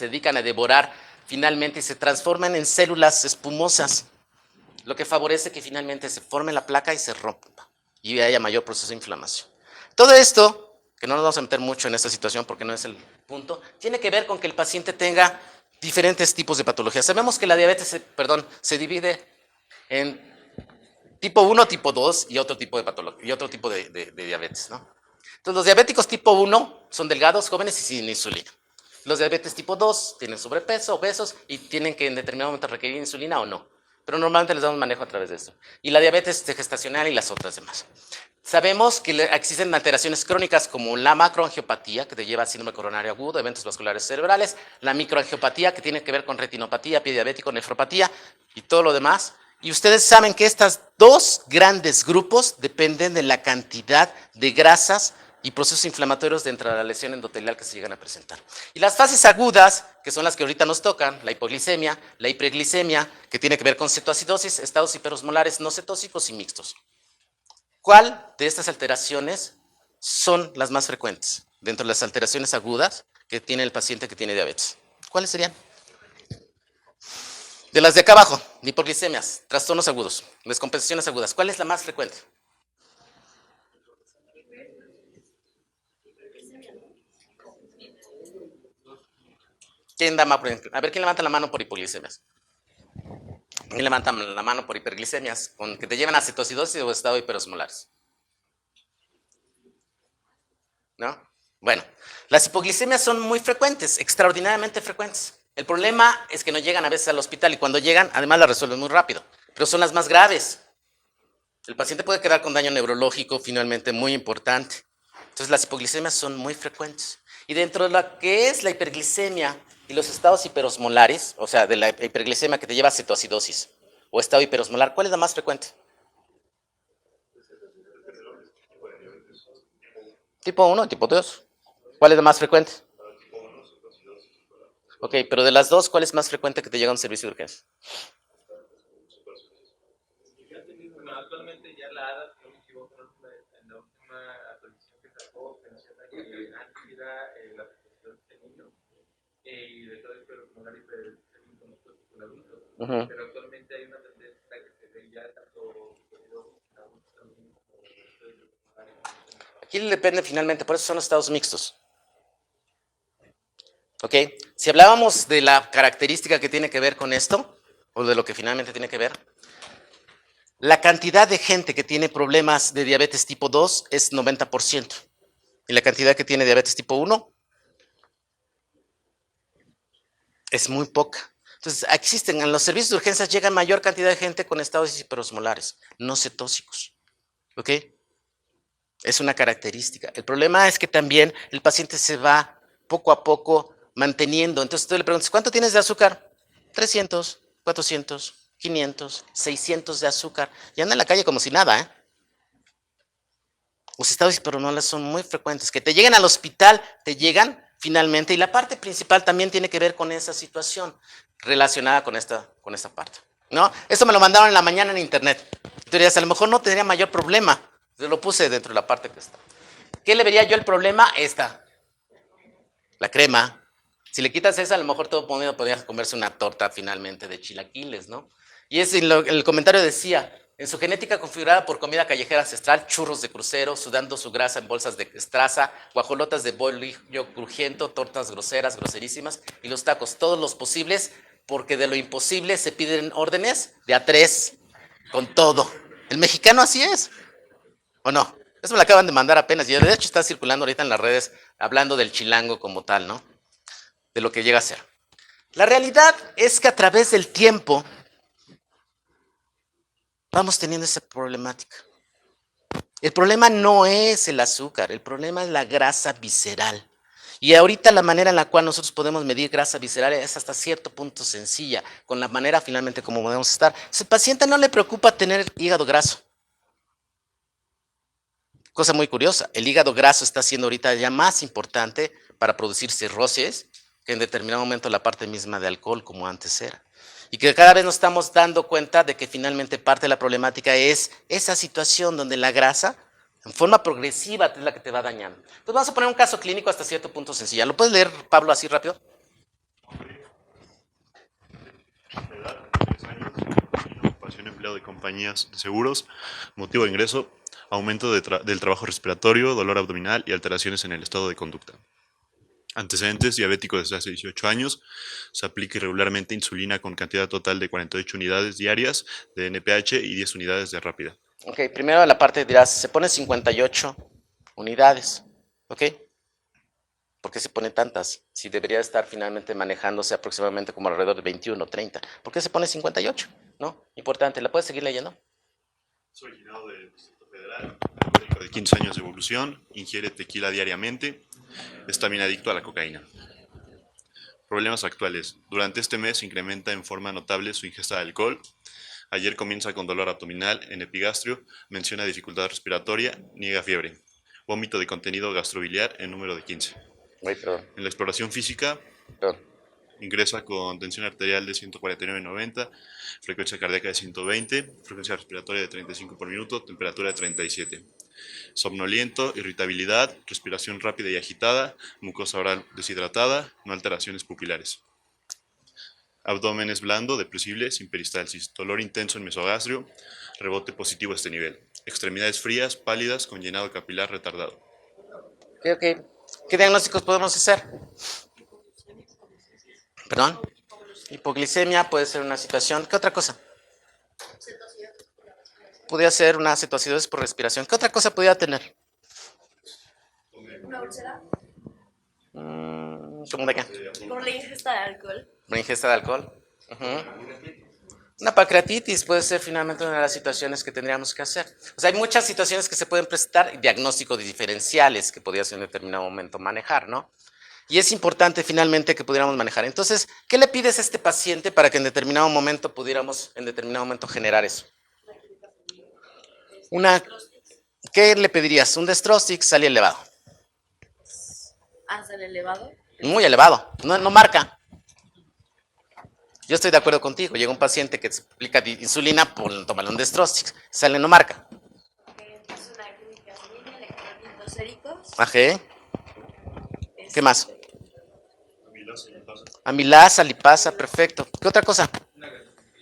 dedican a devorar finalmente y se transforman en células espumosas, lo que favorece que finalmente se forme la placa y se rompa y haya mayor proceso de inflamación. Todo esto, que no nos vamos a meter mucho en esta situación porque no es el punto, tiene que ver con que el paciente tenga diferentes tipos de patologías. Sabemos que la diabetes, se divide en tipo 1, tipo 2 y otro tipo de patología, y otro tipo de diabetes, ¿no? Entonces, los diabéticos tipo 1 son delgados, jóvenes y sin insulina. Los diabetes tipo 2 tienen sobrepeso, obesos y tienen que en determinado momento requerir insulina o no. Pero normalmente les damos manejo a través de esto. Y la diabetes gestacional y las otras demás. Sabemos que existen alteraciones crónicas como la macroangiopatía, que te lleva a síndrome coronario agudo, eventos vasculares cerebrales, la microangiopatía, que tiene que ver con retinopatía, pie diabético, nefropatía y todo lo demás. Y ustedes saben que estos dos grandes grupos dependen de la cantidad de grasas y procesos inflamatorios dentro de la lesión endotelial que se llegan a presentar. Y las fases agudas, que son las que ahorita nos tocan, la hipoglicemia, la hiperglicemia, que tiene que ver con cetoacidosis, estados hiperosmolares no cetóxicos y mixtos. ¿Cuál de estas alteraciones son las más frecuentes dentro de las alteraciones agudas que tiene el paciente que tiene diabetes? ¿Cuáles serían? De las de acá abajo, hipoglicemias, trastornos agudos, descompensaciones agudas, ¿cuál es la más frecuente? ¿Quién da más? A ver, ¿quién levanta la mano por hipoglicemias? ¿Quién levanta la mano por hiperglicemias? Con que te llevan a cetoacidosis o estado hiperosmolares. ¿No? Bueno, las hipoglicemias son muy frecuentes, extraordinariamente frecuentes. El problema es que no llegan a veces al hospital y cuando llegan, además las resuelven muy rápido, pero son las más graves. El paciente puede quedar con daño neurológico finalmente muy importante. Entonces las hipoglicemias son muy frecuentes. Y dentro de lo que es la hiperglicemia y los estados hiperosmolares, o sea, de la hiperglicemia que te lleva a cetoacidosis o estado hiperosmolar, ¿cuál es la más frecuente? Tipo 1 o tipo 2. ¿Cuál es la más frecuente? Ok, pero de las dos, ¿cuál es más frecuente que te llega a un servicio de urgencia? Actualmente ya la ADA, si no me equivoco, en la última actualización que sacó, menciona que antes era la afectación de niños y de todo el pulmonar y con adultos, pero actualmente hay una tendencia que se ve ya tanto en adultos también como Aquí depende finalmente, por eso son los estados mixtos. ¿Ok? Si hablábamos de la característica que tiene que ver con esto, o de lo que finalmente tiene que ver, la cantidad de gente que tiene problemas de diabetes tipo 2 es 90%. Y la cantidad que tiene diabetes tipo 1 es muy poca. Entonces, existen, en los servicios de urgencias llega mayor cantidad de gente con estados hiperosmolares, no cetóxicos. ¿Ok? Es una característica. El problema es que también el paciente se va poco a poco manteniendo. Entonces tú le preguntas, ¿cuánto tienes de azúcar? 300, 400, 500, 600 de azúcar. Y anda en la calle como si nada, ¿eh? Los estados hiperosmolares son muy frecuentes. Que te lleguen al hospital, te llegan finalmente. Y la parte principal también tiene que ver con esa situación relacionada con esta parte. ¿No? Eso me lo mandaron en la mañana en internet. Tú dirías, a lo mejor no tendría mayor problema. Yo lo puse dentro de la parte que está. ¿Qué le vería yo el problema? Esta, la crema. Si le quitas esa, a lo mejor todo mundo podría comerse una torta finalmente de chilaquiles, ¿no? Y el comentario decía, en su genética configurada por comida callejera ancestral, churros de crucero, sudando su grasa en bolsas de estraza, guajolotas de bolillo crujiento, tortas groseras, groserísimas, y los tacos, todos los posibles, porque de lo imposible se piden órdenes de a tres, con todo. El mexicano así es, ¿o no? Eso me lo acaban de mandar apenas, y de hecho está circulando ahorita en las redes, hablando del chilango como tal, ¿no? De lo que llega a ser. La realidad es que a través del tiempo vamos teniendo esa problemática. El problema no es el azúcar, el problema es la grasa visceral. Y ahorita la manera en la cual nosotros podemos medir grasa visceral es hasta cierto punto sencilla, con la manera finalmente como podemos estar. A ese paciente no le preocupa tener hígado graso. Cosa muy curiosa, el hígado graso está siendo ahorita ya más importante para producir cirrosis que en determinado momento la parte misma de alcohol como antes era. Y que cada vez nos estamos dando cuenta de que finalmente parte de la problemática es esa situación donde la grasa en forma progresiva es la que te va dañando. Entonces vamos a poner un caso clínico hasta cierto punto sencillo. ¿Lo puedes leer, Pablo, así rápido? Edad, 3 años, ocupación empleado de compañías de seguros, motivo de ingreso, aumento del trabajo respiratorio, dolor abdominal y alteraciones en el estado de conducta. Antecedentes, diabético desde hace 18 años, se aplica irregularmente insulina con cantidad total de 48 unidades diarias de NPH y 10 unidades de rápida. Ok, primero la parte dirás, se pone 58 unidades, ¿ok? ¿Por qué se pone tantas? Si debería estar finalmente manejándose aproximadamente como alrededor de 21 o 30. ¿Por qué se pone 58? ¿No? Importante, ¿la puedes seguir leyendo? Es originado del Distrito Federal, alcohólico de 15 años de evolución, ingiere tequila diariamente, es también adicto a la cocaína. Problemas actuales. Durante este mes incrementa en forma notable su ingesta de alcohol. Ayer comienza con dolor abdominal en epigastrio, menciona dificultad respiratoria, niega fiebre. Vómito de contenido gastrobiliar en número de 15. Wait, perdón, En la exploración física, perdón. ingresa con tensión arterial de 149/90, frecuencia cardíaca de 120, frecuencia respiratoria de 35 por minuto, temperatura de 37. Somnoliento, irritabilidad, respiración rápida y agitada, mucosa oral deshidratada, no alteraciones pupilares. Abdomen es blando, depresible, sin peristalsis, dolor intenso en mesogastrio, rebote positivo a este nivel. Extremidades frías, pálidas, con llenado capilar retardado. ¿Qué diagnósticos podemos hacer? ¿Perdón? Hipoglicemia puede ser una situación. ¿Qué otra cosa? Podría ser una cetoacidosis por respiración. ¿Qué otra cosa podría tener? ¿Una úlcera? ¿Cómo de qué? Por la ingesta de alcohol. ¿Por ingesta de alcohol? Una pancreatitis puede ser finalmente una de las situaciones que tendríamos que hacer. O sea, hay muchas situaciones que se pueden presentar, diagnósticos diferenciales que podrías en determinado momento manejar, ¿no? Y es importante finalmente que pudiéramos manejar. Entonces, ¿qué le pides a este paciente para que en determinado momento pudiéramos en determinado momento generar eso? ¿Qué le pedirías? Un Destrostix sale elevado. ¿Hasta el elevado? Muy elevado, no marca. Yo estoy de acuerdo contigo. Llega un paciente que se aplica insulina, tómale un Destrostix, sale no marca. Es una clínica sanguínea, electrolitos séricos. Ajá. ¿Qué más? Amilasa, lipasa. Amilasa, lipasa, perfecto. ¿Qué otra cosa?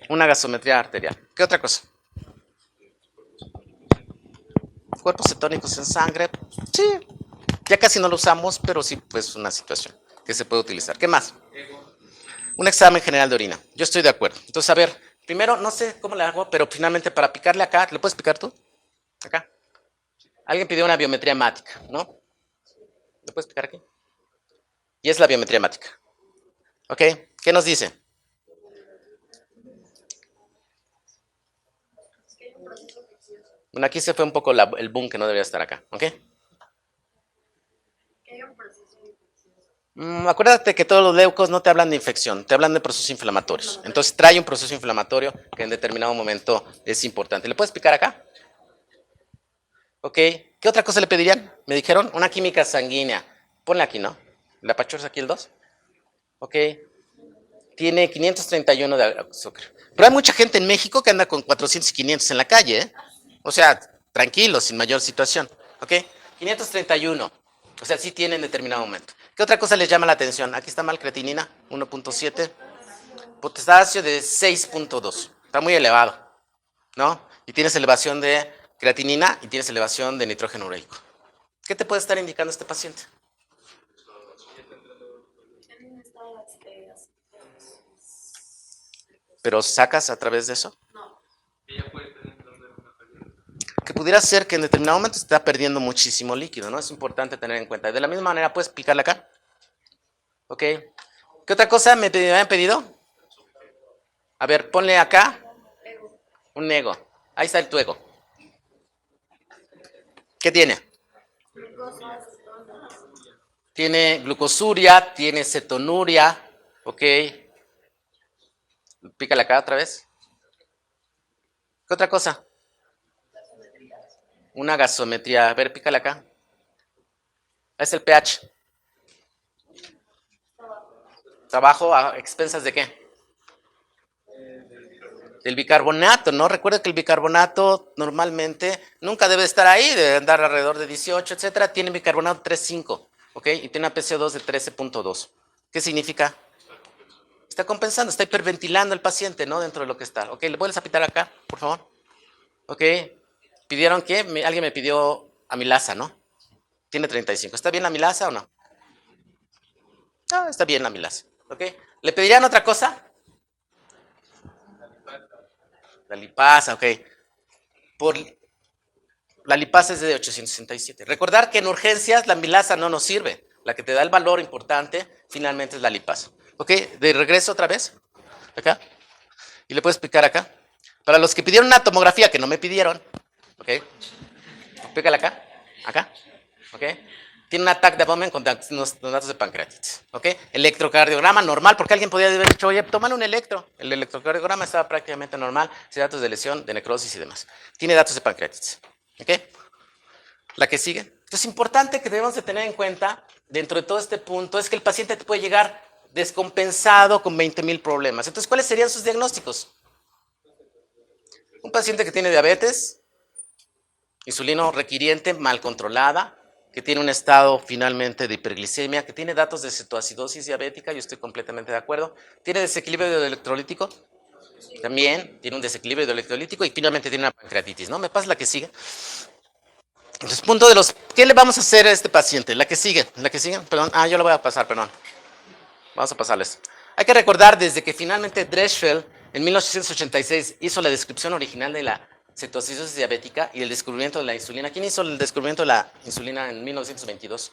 Una gasometría arterial. ¿Qué otra cosa? Cuerpos cetónicos en sangre. Sí, ya casi no lo usamos, pero sí, pues una situación que se puede utilizar. ¿Qué más? Un examen general de orina. Yo estoy de acuerdo. Entonces, a ver, primero, no sé cómo le hago, pero finalmente para picarle acá, ¿le puedes picar tú? Acá. Alguien pidió una biometría hemática, ¿no? ¿Le puedes picar aquí? Y es la biometría hemática. ¿Ok? ¿Qué nos dice? Bueno, aquí se fue un poco el boom que no debería estar acá. ¿Ok? Acuérdate que todos los leucos no te hablan de infección, te hablan de procesos inflamatorios. Entonces trae un proceso inflamatorio que en determinado momento es importante. ¿Le puedes picar acá? ¿Ok? ¿Qué otra cosa le pedirían? Me dijeron una química sanguínea. Ponle aquí, ¿no? ¿La pachorra aquí el 2? ¿Ok? Tiene 531 de azúcar. Pero hay mucha gente en México que anda con 400 y 500 en la calle, ¿eh? O sea, tranquilo, sin mayor situación. ¿Ok? 531. O sea, sí tiene en determinado momento. ¿Qué otra cosa les llama la atención? Aquí está mal creatinina, 1.7. Potasio de 6.2. Está muy elevado, ¿no? Y tienes elevación de creatinina y tienes elevación de nitrógeno ureico. ¿Qué te puede estar indicando este paciente? ¿Pero sacas a través de eso? Que pudiera ser que en determinado momento se está perdiendo muchísimo líquido, ¿no? Es importante tener en cuenta. De la misma manera, ¿puedes picarle acá? ¿Ok? ¿Qué otra cosa me habían pedido? A ver, ponle acá un ego. Ahí está tu ego. ¿Qué tiene? tiene glucosuria, tiene cetonuria, ok. Pícale acá otra vez. ¿Qué otra cosa? Una gasometría. A ver, pícale acá. Es el pH. ¿Trabajo a expensas de qué? Del bicarbonato, ¿no? Recuerda que el bicarbonato normalmente nunca debe estar ahí, debe andar alrededor de 18, etcétera. Tiene bicarbonato 3,5, ¿ok? Y tiene una PCO2 de 13,2. ¿Qué significa? Está compensando, está hiperventilando el paciente, ¿no? Dentro de lo que está. ¿Ok? ¿Le puedes apitar acá, por favor? ¿Ok? ¿Pidieron qué? Alguien me pidió amilasa, ¿no? Tiene 35. ¿Está bien la amilasa o no? Ah, está bien la amilasa. ¿Ok? ¿Le pedirían otra cosa? La lipasa, ok. La lipasa es de 867. Recordar que en urgencias la amilasa no nos sirve. La que te da el valor importante finalmente es la lipasa. ¿Ok? De regreso otra vez. Acá. Y le puedes explicar acá. Para los que pidieron una tomografía que no me pidieron. ¿Ok? Explícala acá. Acá. ¿Ok? Tiene un ataque de abdomen con datos de pancreatitis. ¿Ok? Electrocardiograma normal, porque alguien podría haber dicho, oye, tómale un electro. El electrocardiograma estaba prácticamente normal, sin datos de lesión, de necrosis y demás. Tiene datos de pancreatitis. ¿Ok? La que sigue. Entonces, importante que debemos de tener en cuenta, dentro de todo este punto, es que el paciente te puede llegar descompensado con 20,000 problemas. Entonces, ¿cuáles serían sus diagnósticos? Un paciente que tiene diabetes, insulino requiriente, mal controlada, que tiene un estado finalmente de hiperglicemia, que tiene datos de cetoacidosis diabética, yo estoy completamente de acuerdo. ¿Tiene desequilibrio electrolítico? También tiene un desequilibrio electrolítico y finalmente tiene una pancreatitis, ¿no? ¿Me pasa la que sigue? Entonces, punto de los... ¿Qué le vamos a hacer a este paciente? La que sigue, perdón. Ah, yo la voy a pasar, perdón. Vamos a pasarles. Hay que recordar desde que finalmente Dreshfeld en 1886 hizo la descripción original de la cetoacidosis diabética y el descubrimiento de la insulina. ¿Quién hizo el descubrimiento de la insulina en 1922?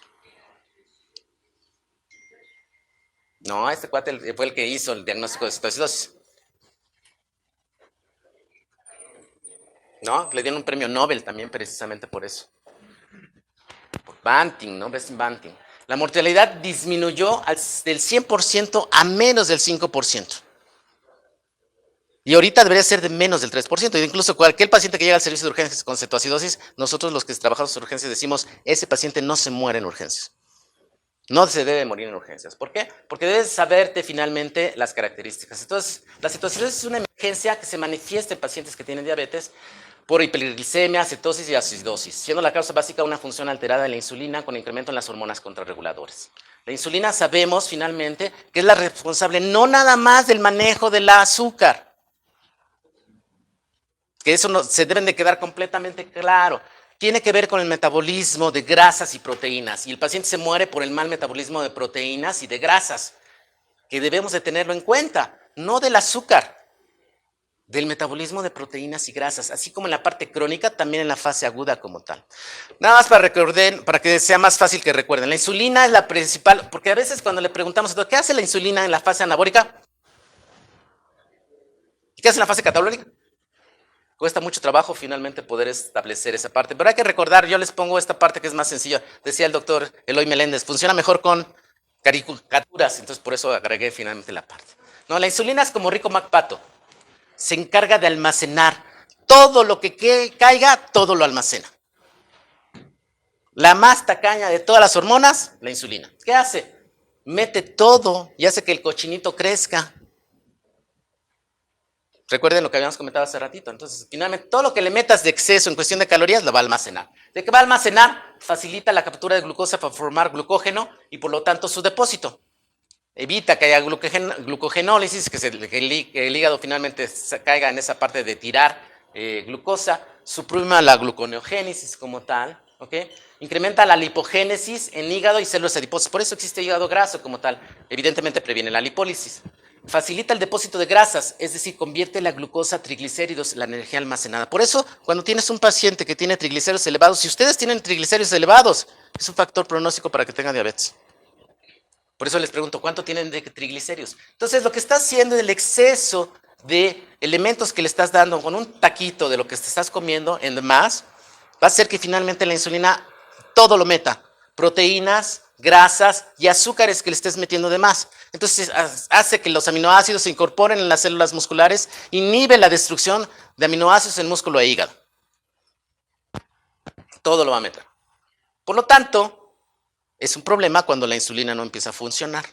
No, este cuate fue el que hizo el diagnóstico de cetoacidosis. No, le dieron un premio Nobel también precisamente por eso. Por Banting, ¿no? Best Banting. La mortalidad disminuyó del 100% a menos del 5%. Y ahorita debería ser de menos del 3%. Y incluso cualquier paciente que llega al servicio de urgencias con cetoacidosis, nosotros los que trabajamos en urgencias decimos, ese paciente no se muere en urgencias. No se debe morir en urgencias. ¿Por qué? Porque debes saberte finalmente las características. Entonces, la cetoacidosis es una emergencia que se manifiesta en pacientes que tienen diabetes por hiperglicemia, cetosis y acidosis, siendo la causa básica una función alterada de la insulina con incremento en las hormonas contrarreguladoras. La insulina sabemos finalmente que es la responsable no nada más del manejo del azúcar, que eso no, se deben de quedar completamente claro. Tiene que ver con el metabolismo de grasas y proteínas, y el paciente se muere por el mal metabolismo de proteínas y de grasas, que debemos de tenerlo en cuenta, no del azúcar, del metabolismo de proteínas y grasas, así como en la parte crónica, también en la fase aguda como tal. Nada más para que sea más fácil que recuerden, la insulina es la principal, porque a veces cuando le preguntamos, ¿qué hace la insulina en la fase anabólica? ¿Y qué hace en la fase catabólica? Cuesta mucho trabajo finalmente poder establecer esa parte, pero hay que recordar, yo les pongo esta parte que es más sencilla, decía el doctor Eloy Meléndez, funciona mejor con caricaturas, entonces por eso agregué finalmente la parte. No, la insulina es como Rico MacPato, se encarga de almacenar todo lo que caiga, todo lo almacena. La más tacaña de todas las hormonas, la insulina. ¿Qué hace? Mete todo y hace que el cochinito crezca. Recuerden lo que habíamos comentado hace ratito. Entonces, finalmente, todo lo que le metas de exceso en cuestión de calorías lo va a almacenar. ¿De qué va a almacenar? Facilita la captura de glucosa para formar glucógeno y por lo tanto su depósito. Evita que haya glucogenólisis, que el hígado finalmente caiga en esa parte de tirar glucosa. Suprima la gluconeogénesis como tal. ¿Okay? Incrementa la lipogénesis en hígado y células adiposas. Por eso existe hígado graso como tal. Evidentemente previene la lipólisis. Facilita el depósito de grasas, es decir, convierte la glucosa a triglicéridos, la energía almacenada. Por eso, cuando tienes un paciente que tiene triglicéridos elevados, si ustedes tienen triglicéridos elevados, es un factor pronóstico para que tengan diabetes. Por eso les pregunto, ¿cuánto tienen de triglicéridos? Entonces, lo que está haciendo es el exceso de elementos que le estás dando con un taquito de lo que te estás comiendo en más, va a hacer que finalmente la insulina todo lo meta. Proteínas, grasas y azúcares que le estés metiendo de más. Entonces hace que los aminoácidos se incorporen en las células musculares, inhibe la destrucción de aminoácidos en músculo e hígado. Todo lo va a meter. Por lo tanto, es un problema cuando la insulina no empieza a funcionar.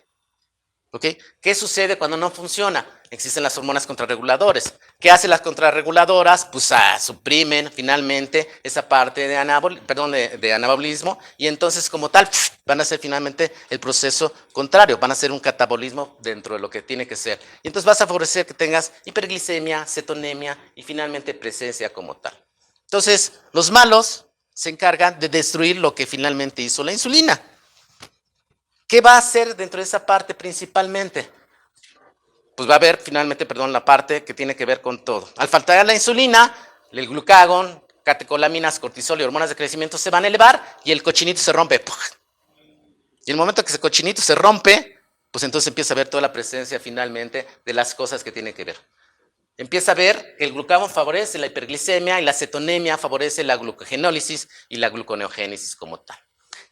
¿Ok? ¿Qué sucede cuando no funciona? Existen las hormonas contrarreguladores. ¿Qué hacen las contrarreguladoras? Pues suprimen finalmente esa parte de anabolismo y entonces como tal van a hacer finalmente el proceso contrario, van a hacer un catabolismo dentro de lo que tiene que ser. Y entonces vas a favorecer que tengas hiperglicemia, cetonemia y finalmente presencia como tal. Entonces, los malos se encargan de destruir lo que finalmente hizo la insulina. ¿Qué va a hacer dentro de esa parte principalmente? Pues va a haber finalmente, la parte que tiene que ver con todo. Al faltar la insulina, el glucagón, catecolaminas, cortisol y hormonas de crecimiento se van a elevar y el cochinito se rompe. Y en el momento que ese cochinito se rompe, pues entonces empieza a ver toda la presencia finalmente de las cosas que tiene que ver. Empieza a ver que el glucagón favorece la hiperglicemia y la cetonemia favorece la glucogenólisis y la gluconeogénesis como tal.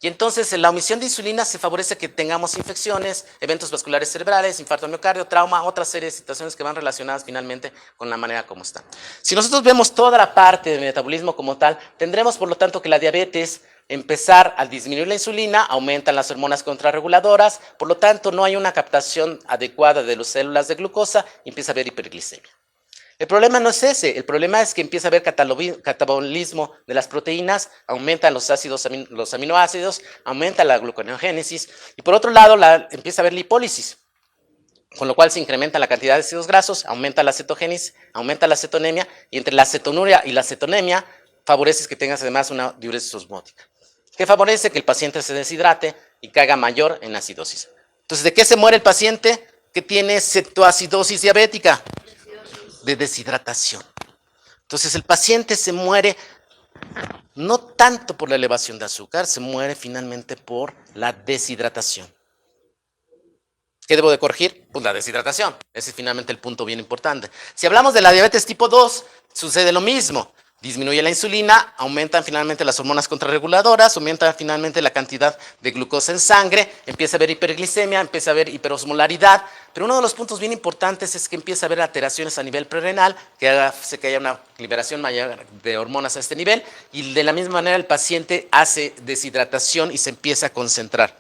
Y entonces en la omisión de insulina se favorece que tengamos infecciones, eventos vasculares cerebrales, infarto de miocardio, trauma, otra serie de situaciones que van relacionadas finalmente con la manera como están. Si nosotros vemos toda la parte del metabolismo como tal, tendremos por lo tanto que la diabetes empezar a disminuir la insulina, aumentan las hormonas contrarreguladoras, por lo tanto no hay una captación adecuada de las células de glucosa y empieza a haber hiperglicemia. El problema no es ese, el problema es que empieza a haber catabolismo de las proteínas, aumentan los aminoácidos, aumenta la gluconeogénesis y por otro lado empieza a haber lipólisis, con lo cual se incrementa la cantidad de ácidos grasos, aumenta la cetogénesis, aumenta la cetonemia y entre la cetonuria y la cetonemia favoreces que tengas además una diuresis osmótica, que favorece que el paciente se deshidrate y caiga mayor en acidosis. Entonces, ¿de qué se muere el paciente que tiene cetoacidosis diabética? De deshidratación. Entonces el paciente se muere no tanto por la elevación de azúcar, se muere finalmente por la deshidratación. ¿Qué debo de corregir? Pues la deshidratación. Ese es finalmente el punto bien importante. Si hablamos de la diabetes tipo 2, sucede lo mismo. Disminuye la insulina, aumentan finalmente las hormonas contrarreguladoras, aumenta finalmente la cantidad de glucosa en sangre, empieza a haber hiperglicemia, empieza a haber hiperosmolaridad, pero uno de los puntos bien importantes es que empieza a haber alteraciones a nivel prerenal, que hace que haya una liberación mayor de hormonas a este nivel, y de la misma manera el paciente hace deshidratación y se empieza a concentrar.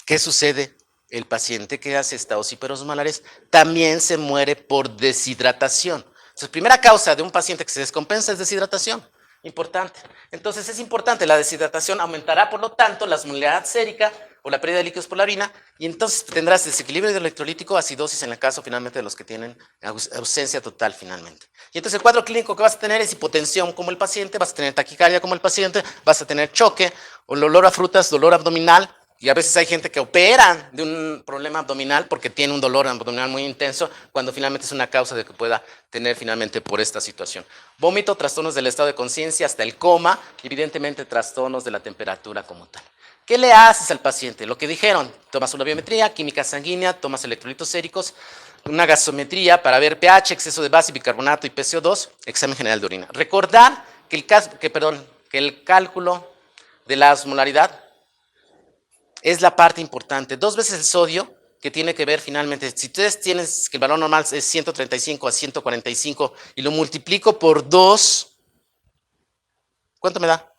¿Qué sucede? El paciente que hace estados hiperosmolares también se muere por deshidratación. Entonces, primera causa de un paciente que se descompensa es deshidratación. Importante. Entonces, es importante. La deshidratación aumentará, por lo tanto, la osmolaridad sérica o la pérdida de líquidos por la orina y entonces tendrás desequilibrio electrolítico, acidosis en el caso finalmente de los que tienen ausencia total finalmente. Y entonces el cuadro clínico que vas a tener es hipotensión como el paciente, vas a tener taquicardia como el paciente, vas a tener choque, olor a frutas, dolor abdominal. Y a veces hay gente que operan de un problema abdominal porque tiene un dolor abdominal muy intenso, cuando finalmente es una causa de que pueda tener finalmente por esta situación. Vómito, trastornos del estado de conciencia, hasta el coma, y evidentemente trastornos de la temperatura como tal. ¿Qué le haces al paciente? Lo que dijeron, tomas una biometría, química sanguínea, tomas electrolitos séricos, una gasometría para ver pH, exceso de base, bicarbonato y PCO2, examen general de orina. Recordar que el cálculo de la osmolaridad es la parte importante. 2 veces el sodio, que tiene que ver finalmente, si ustedes tienen que el valor normal es 135 a 145 y lo multiplico por 2, ¿cuánto me da?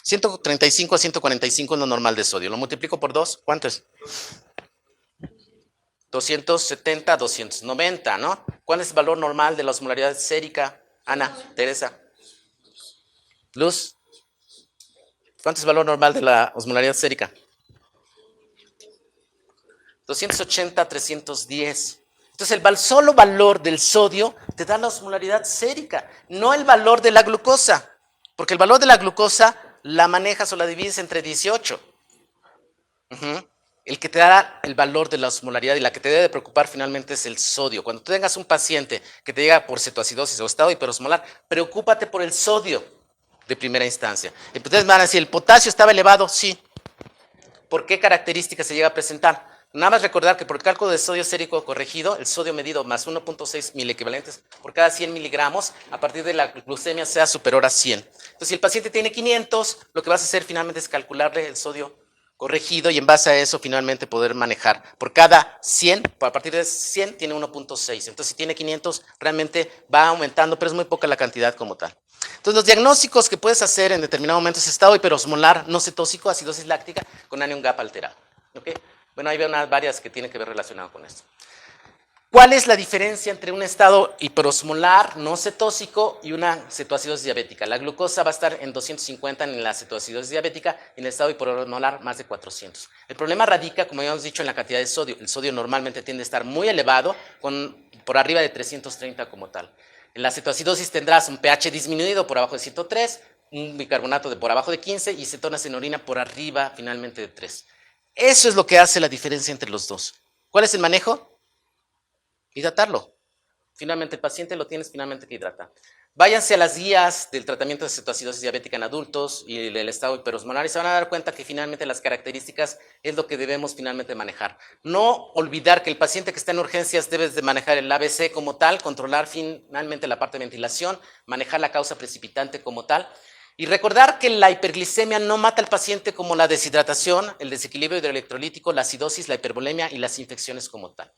135 a 145 es lo normal de sodio. Lo multiplico por 2, ¿cuánto es? 270, 290, ¿no? ¿Cuál es el valor normal de la osmolaridad sérica? Ana, Teresa. Luz. ¿Cuánto es el valor normal de la osmolaridad sérica? 280, 310. Entonces, el solo valor del sodio te da la osmolaridad sérica, no el valor de la glucosa, porque el valor de la glucosa la manejas o la divides entre 18. El que te da el valor de la osmolaridad y la que te debe de preocupar finalmente es el sodio. Cuando tú tengas un paciente que te llega por cetoacidosis o estado hiperosmolar, preocúpate por el sodio de primera instancia. Entonces van a decir, ¿el potasio estaba elevado? Sí. ¿Por qué características se llega a presentar? Nada más recordar que por cálculo de sodio sérico corregido, el sodio medido más 1.6 milequivalentes por cada 100 miligramos, a partir de la glucemia sea superior a 100. Entonces, si el paciente tiene 500, lo que vas a hacer finalmente es calcularle el sodio corregido y en base a eso finalmente poder manejar. Por cada 100, a partir de 100 tiene 1.6. Entonces, si tiene 500, realmente va aumentando, pero es muy poca la cantidad como tal. Entonces, los diagnósticos que puedes hacer en determinado momento es estado hiperosmolar no cetósico, acidosis láctica con anion gap alterado. ¿Okay? Bueno, ahí veo varias que tienen que ver relacionado con esto. ¿Cuál es la diferencia entre un estado hiperosmolar no cetósico y una cetoacidosis diabética? La glucosa va a estar en 250 en la cetoacidosis diabética y en el estado hiperosmolar más de 400. El problema radica, como ya hemos dicho, en la cantidad de sodio. El sodio normalmente tiende a estar muy elevado, por arriba de 330 como tal. En la cetoacidosis tendrás un pH disminuido por abajo de 103, un bicarbonato por abajo de 15 y cetonas en orina por arriba finalmente de 3. Eso es lo que hace la diferencia entre los dos. ¿Cuál es el manejo? Hidratarlo. Finalmente el paciente lo tienes finalmente que hidratar. Váyanse a las guías del tratamiento de cetoacidosis diabética en adultos y del estado hiperosmolar y se van a dar cuenta que finalmente las características es lo que debemos finalmente manejar. No olvidar que el paciente que está en urgencias debes de manejar el ABC como tal, controlar finalmente la parte de ventilación, manejar la causa precipitante como tal. Y recordar que la hiperglicemia no mata al paciente como la deshidratación, el desequilibrio hidroelectrolítico, la acidosis, la hipervolemia y las infecciones como tal.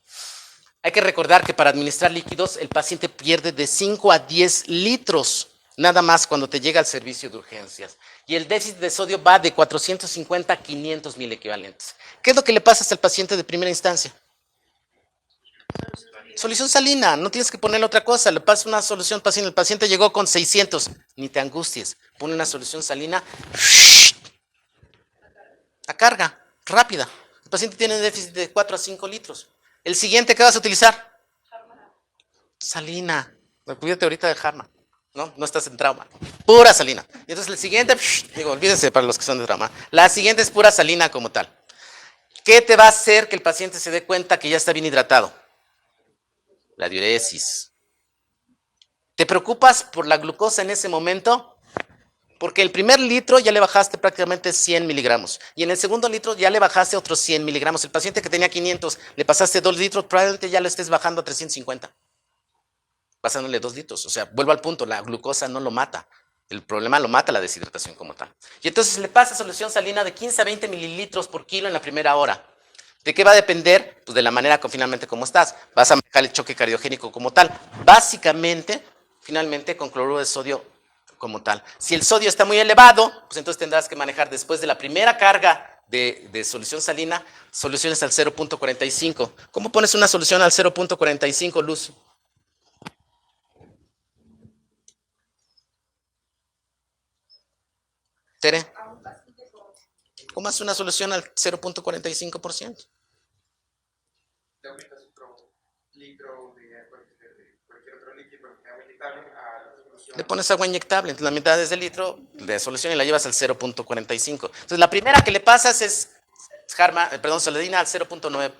Hay que recordar que para administrar líquidos el paciente pierde de 5 a 10 litros nada más cuando te llega al servicio de urgencias. Y el déficit de sodio va de 450 a 500 mil equivalentes. ¿Qué es lo que le pasa al paciente de primera instancia? Solución salina, no tienes que ponerle otra cosa, le pasa una solución paciente. El paciente llegó con 600, ni te angusties, pone una solución salina a carga, rápida. El paciente tiene un déficit de 4 a 5 litros. El siguiente, ¿qué vas a utilizar? Salina. Cuídate ahorita de Jarma. No estás en trauma. Pura salina. Y entonces el siguiente, olvídense para los que son de trauma. La siguiente es pura salina como tal. ¿Qué te va a hacer que el paciente se dé cuenta que ya está bien hidratado? La diuresis. ¿Te preocupas por la glucosa en ese momento? Porque el primer litro ya le bajaste prácticamente 100 miligramos. Y en el segundo litro ya le bajaste otros 100 miligramos. El paciente que tenía 500, le pasaste 2 litros, probablemente ya lo estés bajando a 350. Pasándole 2 litros. O sea, vuelvo al punto, la glucosa no lo mata. El problema lo mata la deshidratación como tal. Y entonces le pasa solución salina de 15 a 20 mililitros por kilo en la primera hora. ¿De qué va a depender? Pues de la manera finalmente como estás. Vas a manejar el choque cardiogénico como tal. Básicamente, finalmente, con cloruro de sodio como tal. Si el sodio está muy elevado, pues entonces tendrás que manejar después de la primera carga de solución salina, soluciones al 0.45. ¿Cómo pones una solución al 0.45, Luz? Tere, ¿cómo haces una solución al 0.45%? Le aumentas otro litro de cualquier otro líquido que agua inyectable a la solución. Le pones agua inyectable, entonces la mitad de ese litro de solución y la llevas al 0.45. Entonces la primera que le pasas es saladina al 0.9,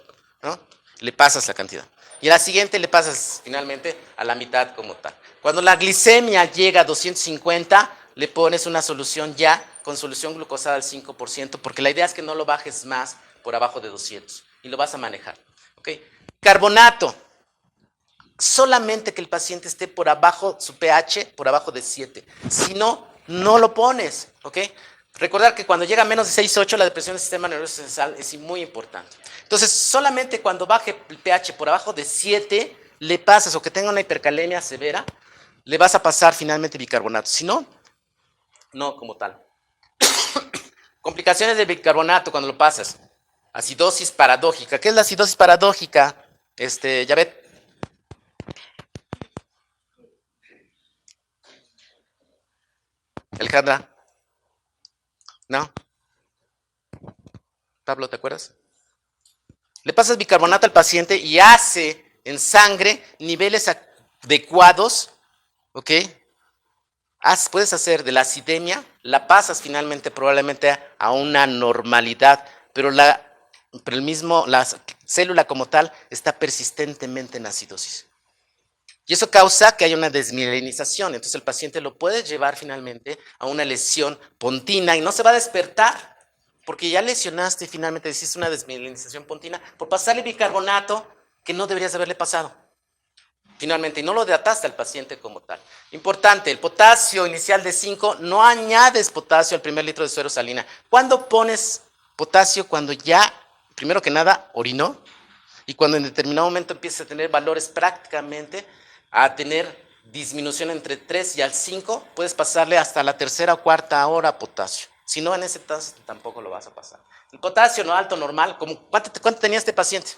¿no? Le pasas la cantidad. Y a la siguiente le pasas finalmente a la mitad como tal. Cuando la glicemia llega a 250, le pones una solución ya con solución glucosada al 5%, porque la idea es que no lo bajes más por abajo de 200 y lo vas a manejar. ¿Okay? Carbonato. Solamente que el paciente esté por abajo, su pH, por abajo de 7. Si no, no lo pones. ¿Ok? Recordar que cuando llega a menos de 6,8 la depresión del sistema nervioso central es muy importante. Entonces, solamente cuando baje el pH por abajo de 7, le pasas, o que tenga una hipercalemia severa, le vas a pasar finalmente bicarbonato. Si no, no como tal. Complicaciones del bicarbonato cuando lo pasas. Acidosis paradójica. ¿Qué es la acidosis paradójica? Yavet. Alejandra. ¿No? Pablo, ¿te acuerdas? Le pasas bicarbonato al paciente y hace en sangre niveles adecuados, ¿ok? Puedes hacer de la acidemia, la pasas finalmente probablemente a una normalidad, pero la célula como tal está persistentemente en acidosis. Y eso causa que haya una desmielinización, entonces el paciente lo puede llevar finalmente a una lesión pontina y no se va a despertar, porque ya lesionaste y finalmente hiciste una desmielinización pontina por pasarle bicarbonato que no deberías haberle pasado. Finalmente, y no lo trataste al paciente como tal. Importante, el potasio inicial de 5, no añades potasio al primer litro de suero salina. ¿Cuándo pones potasio? Cuando ya, primero que nada, orinó, y cuando en determinado momento empieza a tener valores prácticamente a tener disminución entre 3 y al 5, puedes pasarle hasta la tercera o cuarta hora potasio. Si no, en ese caso tampoco lo vas a pasar. El potasio no alto, normal, ¿cuánto tenía este paciente?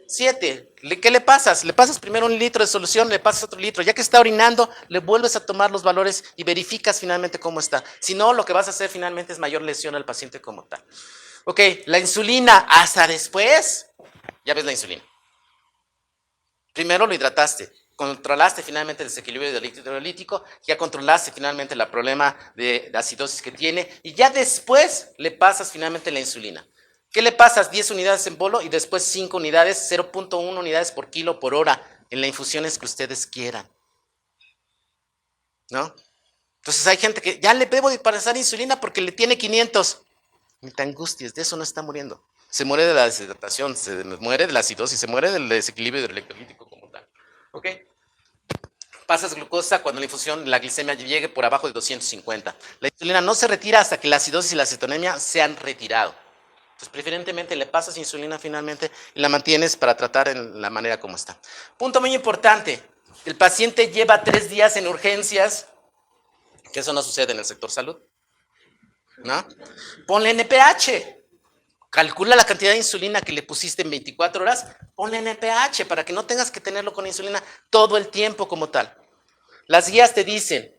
7. ¿Qué le pasas? Le pasas primero 1 litro de solución, le pasas otro litro. Ya que está orinando, le vuelves a tomar los valores y verificas finalmente cómo está. Si no, lo que vas a hacer finalmente es mayor lesión al paciente como tal. Ok, la insulina, hasta después, ya ves la insulina. Primero lo hidrataste, controlaste finalmente el desequilibrio hidrolítico, ya controlaste finalmente el problema de acidosis que tiene y ya después le pasas finalmente la insulina. ¿Qué le pasas? 10 unidades en bolo y después 5 unidades, 0.1 unidades por kilo por hora en las infusiones que ustedes quieran. ¿No? Entonces hay gente que ya le debo de pasar insulina porque le tiene 500. Ni te angusties, de eso no está muriendo. Se muere de la deshidratación, se muere de la acidosis, se muere del desequilibrio hidroelectrolítico como tal. ¿Ok? Pasas glucosa cuando la infusión, la glicemia llegue por abajo de 250. La insulina no se retira hasta que la acidosis y la cetonemia se han retirado. Entonces, preferentemente le pasas insulina finalmente y la mantienes para tratar en la manera como está. Punto muy importante. El paciente lleva 3 días en urgencias, que eso no sucede en el sector salud. ¿No? Ponle NPH. Calcula la cantidad de insulina que le pusiste en 24 horas. Ponle NPH para que no tengas que tenerlo con insulina todo el tiempo como tal. Las guías te dicen,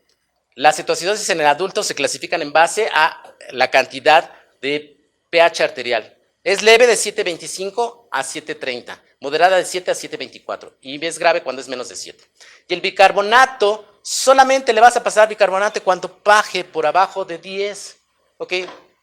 las cetoacidosis en el adulto se clasifican en base a la cantidad de pH arterial. Es leve de 7.25 a 7.30, moderada de 7 a 7.24 y es grave cuando es menos de 7. Y el bicarbonato, solamente le vas a pasar bicarbonato cuando baje por abajo de 10. ¿Ok?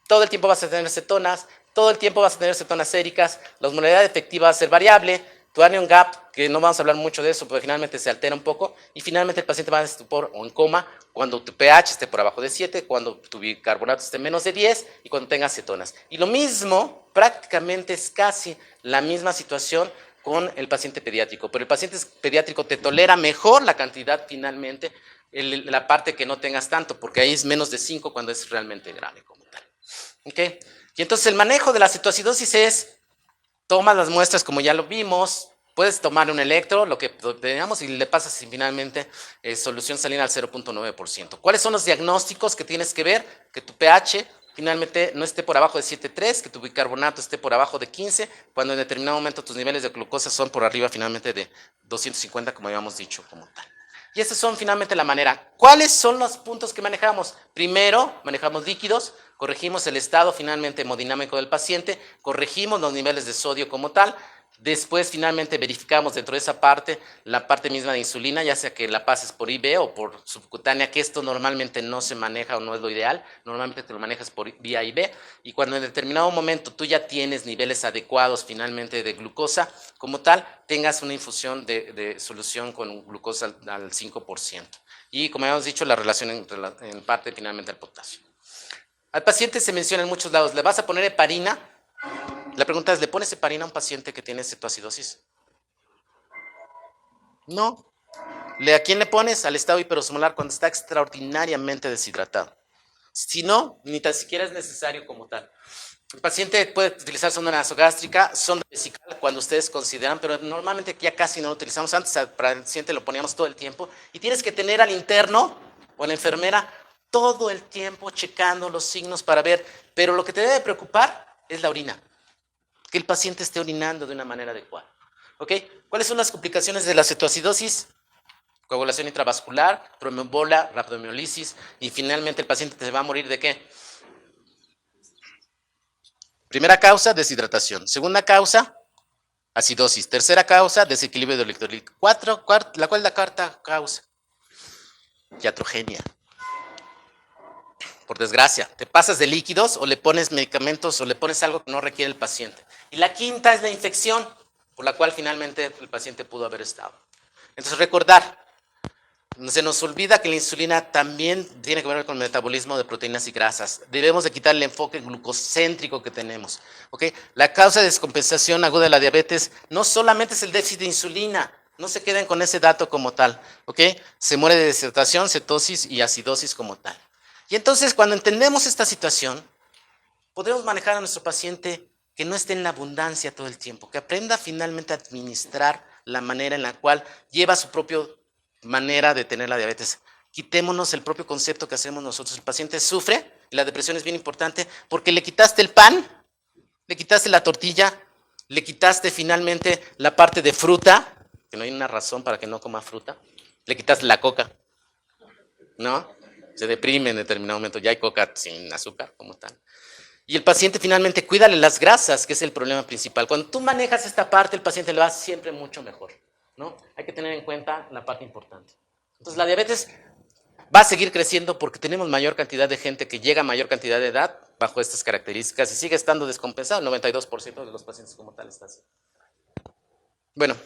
Todo el tiempo vas a tener cetonas, todo el tiempo vas a tener cetonas séricas, la osmolaridad efectiva va a ser variable, tu anion gap, que no vamos a hablar mucho de eso, porque finalmente se altera un poco, y finalmente el paciente va en estupor o en coma cuando tu pH esté por abajo de 7, cuando tu bicarbonato esté menos de 10 y cuando tengas cetonas. Y lo mismo, prácticamente es casi la misma situación con el paciente pediátrico, pero el paciente pediátrico te tolera mejor la cantidad finalmente, la parte que no tengas tanto, porque ahí es menos de 5 cuando es realmente grave como tal. ¿Ok? Y entonces el manejo de la cetoacidosis es, tomas las muestras como ya lo vimos, puedes tomar un electro, lo que teníamos, y le pasas finalmente solución salina al 0.9%. ¿Cuáles son los diagnósticos que tienes que ver? Que tu pH finalmente no esté por abajo de 7.3, que tu bicarbonato esté por abajo de 15, cuando en determinado momento tus niveles de glucosa son por arriba finalmente de 250, como habíamos dicho como tal. Y esas son finalmente la manera. ¿Cuáles son los puntos que manejamos? Primero, manejamos líquidos, corregimos el estado finalmente hemodinámico del paciente, corregimos los niveles de sodio como tal, después finalmente verificamos dentro de esa parte, la parte misma de insulina, ya sea que la pases por IV o por subcutánea, que esto normalmente no se maneja o no es lo ideal, normalmente te lo manejas por vía IV, y cuando en determinado momento tú ya tienes niveles adecuados finalmente de glucosa como tal, tengas una infusión de solución con glucosa al 5%. Y como habíamos dicho, la relación en parte finalmente al potasio. Al paciente se menciona en muchos lados, ¿le vas a poner heparina? La pregunta es, ¿le pones heparina a un paciente que tiene cetoacidosis? No. ¿A quién le pones? Al estado hiperosmolar cuando está extraordinariamente deshidratado. Si no, ni tan siquiera es necesario como tal. El paciente puede utilizar sonda nasogástrica, sonda vesical cuando ustedes consideran, pero normalmente ya casi no lo utilizamos. Antes para el paciente lo poníamos todo el tiempo. Y tienes que tener al interno o a la enfermera todo el tiempo checando los signos para ver. Pero lo que te debe preocupar es la orina. Que el paciente esté orinando de una manera adecuada. ¿Ok? ¿Cuáles son las complicaciones de la cetoacidosis? Coagulación intravascular, tromboembolia, rhabdomiolisis y finalmente el paciente se va a morir ¿de qué? Primera causa, deshidratación. Segunda causa, acidosis. Tercera causa, desequilibrio electrolítico. ¿Cuál es la cuarta causa? Iatrogenia. Por desgracia, te pasas de líquidos o le pones medicamentos o le pones algo que no requiere el paciente. Y la quinta es la infección, por la cual finalmente el paciente pudo haber estado. Entonces recordar, Se nos olvida que la insulina también tiene que ver con el metabolismo de proteínas y grasas. Debemos de quitar el enfoque glucocéntrico que tenemos. ¿Okay? La causa de descompensación aguda de la diabetes no solamente es el déficit de insulina, no se queden con ese dato como tal. ¿Okay? Se muere de deshidratación, cetosis y acidosis como tal. Y entonces cuando entendemos esta situación, podremos manejar a nuestro paciente que no esté en la abundancia todo el tiempo, que aprenda finalmente a administrar la manera en la cual lleva su propia manera de tener la diabetes. Quitémonos el propio concepto que hacemos nosotros. El paciente sufre, y la depresión es bien importante, porque le quitaste el pan, le quitaste la tortilla, le quitaste finalmente la parte de fruta, que no hay una razón para que no coma fruta, le quitaste la coca, ¿no? Se deprime en determinado momento, ya hay coca sin azúcar, como tal. Y el paciente finalmente, cuídale las grasas, que es el problema principal. Cuando tú manejas esta parte, el paciente le va siempre mucho mejor, ¿no? Hay que tener en cuenta la parte importante. Entonces, la diabetes va a seguir creciendo porque tenemos mayor cantidad de gente que llega a mayor cantidad de edad bajo estas características y sigue estando descompensado. El 92% de los pacientes como tal está así. Bueno,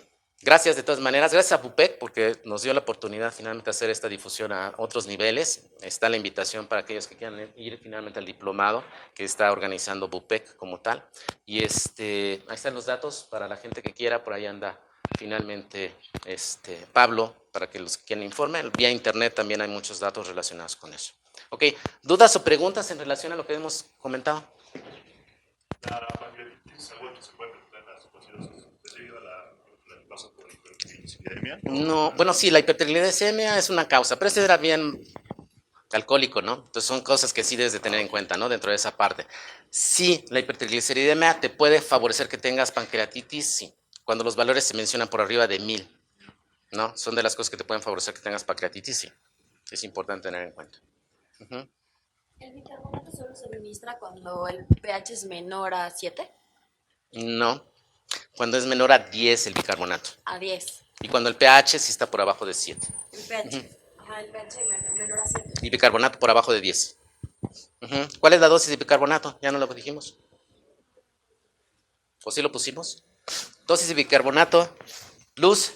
gracias de todas maneras. Gracias a BUPEC porque nos dio la oportunidad finalmente de hacer esta difusión a otros niveles. Está la invitación para aquellos que quieran ir finalmente al diplomado que está organizando BUPEC como tal. Y ahí están los datos para la gente que quiera. Por ahí anda finalmente Pablo para que los que quieran informen. Vía internet también hay muchos datos relacionados con eso. Ok, ¿dudas o preguntas en relación a lo que hemos comentado? La pancreatitis aguda se puede presentar en las ocasiones debido a la pasa por hipertrigliceridemia. No, bueno, sí, la hipertrigliceridemia es una causa, pero era bien alcohólico, ¿no? Entonces son cosas que sí debes de tener en cuenta, ¿no? Dentro de esa parte. Sí, la hipertrigliceridemia te puede favorecer que tengas pancreatitis, sí. Cuando los valores se mencionan por arriba de 1000, ¿no? Son de las cosas que te pueden favorecer que tengas pancreatitis, sí. Es importante tener en cuenta. ¿El bicarbonato solo se administra cuando el pH es menor a 7? No, cuando es menor a 10 el bicarbonato. A 10. Y cuando el pH sí está por abajo de 7. El pH. Ajá, el pH menor a 7. Y bicarbonato por abajo de 10. ¿Cuál es la dosis de bicarbonato? Ya no lo dijimos. ¿O sí lo pusimos? Dosis de bicarbonato. Luz.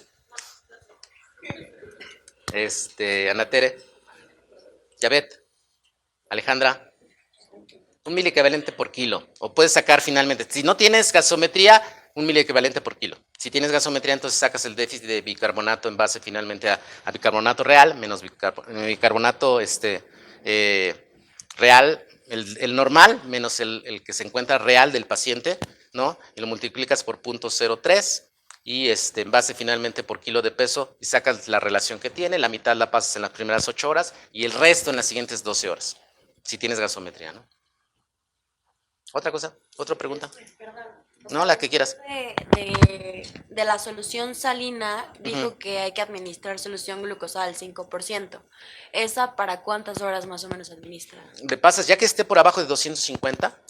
Anatere. Yavet. Alejandra. 1 miliequivalente por kilo. O puedes sacar finalmente. Si no tienes gasometría, 1 miliequivalente por kilo. Si tienes gasometría, entonces sacas el déficit de bicarbonato en base finalmente a bicarbonato real menos bicarbonato real, el normal menos el que se encuentra real del paciente, ¿no? Y lo multiplicas por 0.03 y en base finalmente por kilo de peso y sacas la relación que tiene, la mitad la pasas en las primeras 8 horas y el resto en las siguientes 12 horas, si tienes gasometría, ¿no? ¿Otra cosa? ¿Otra pregunta? No, la que quieras. De la solución salina, dijo que hay que administrar solución glucosada al 5%. ¿Esa para cuántas horas más o menos administra? Le pasas, ya que esté por abajo de 250,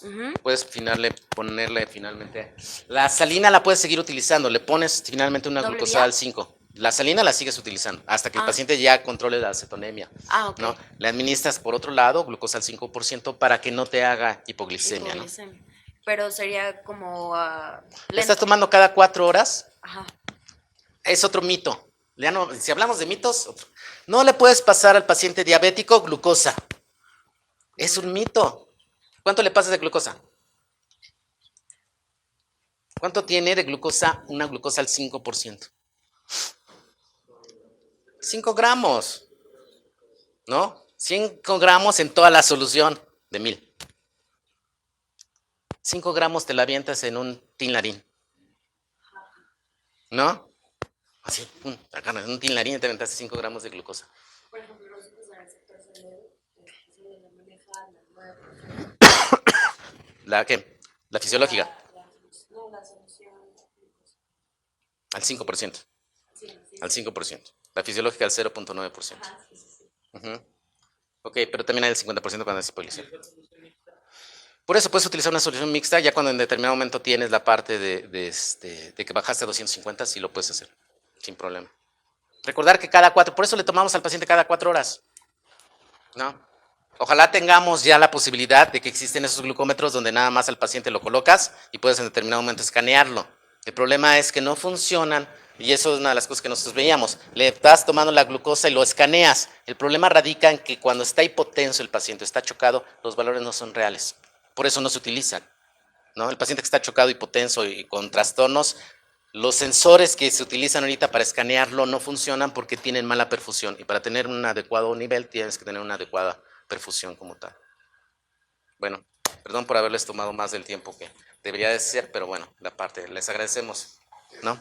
puedes ponerle finalmente. La salina la puedes seguir utilizando, le pones finalmente una ¿Doble glucosada vía? al 5. La salina la sigues utilizando hasta que el paciente ya controle la acetonemia. Ok. ¿No? Le administras por otro lado glucosa al 5% para que no te haga hipoglicemia, ¿no? Pero sería como ¿Le lento. estás tomando cada 4 horas? Ajá. Es otro mito. Ya no, si hablamos de mitos, no le puedes pasar al paciente diabético glucosa. Es un mito. ¿Cuánto le pasas de glucosa? ¿Cuánto tiene de glucosa una glucosa al 5%? 5 gramos, ¿no? 5 gramos en toda la solución de 1000. 5 gramos te la avientas en un tinlarín, ¿no? Así, en un tinlarín te aventaste 5 gramos de glucosa. Por ejemplo, nosotros en el sector salud se le maneja la 9%. ¿La qué? La fisiológica, No, la solución. al 5%. Sí. Al 5%. La fisiológica al 0.9%. Sí. Ok, pero también hay el 50% cuando es hipoglicemia. Por eso puedes utilizar una solución mixta, ya cuando en determinado momento tienes la parte de que bajaste a 250, sí lo puedes hacer, sin problema. Recordar que por eso le tomamos al paciente cada 4 horas, ¿no? Ojalá tengamos ya la posibilidad de que existen esos glucómetros donde nada más al paciente lo colocas y puedes en determinado momento escanearlo. El problema es que no funcionan Y eso es una de las cosas que nosotros veíamos. Le estás tomando la glucosa y lo escaneas. El problema radica en que cuando está hipotenso el paciente, está chocado, los valores no son reales. Por eso no se utilizan, ¿no? El paciente que está chocado, hipotenso y con trastornos, los sensores que se utilizan ahorita para escanearlo no funcionan porque tienen mala perfusión. Y para tener un adecuado nivel tienes que tener una adecuada perfusión como tal. Bueno, perdón por haberles tomado más del tiempo que debería de ser, pero bueno, la parte, les agradecemos, ¿no?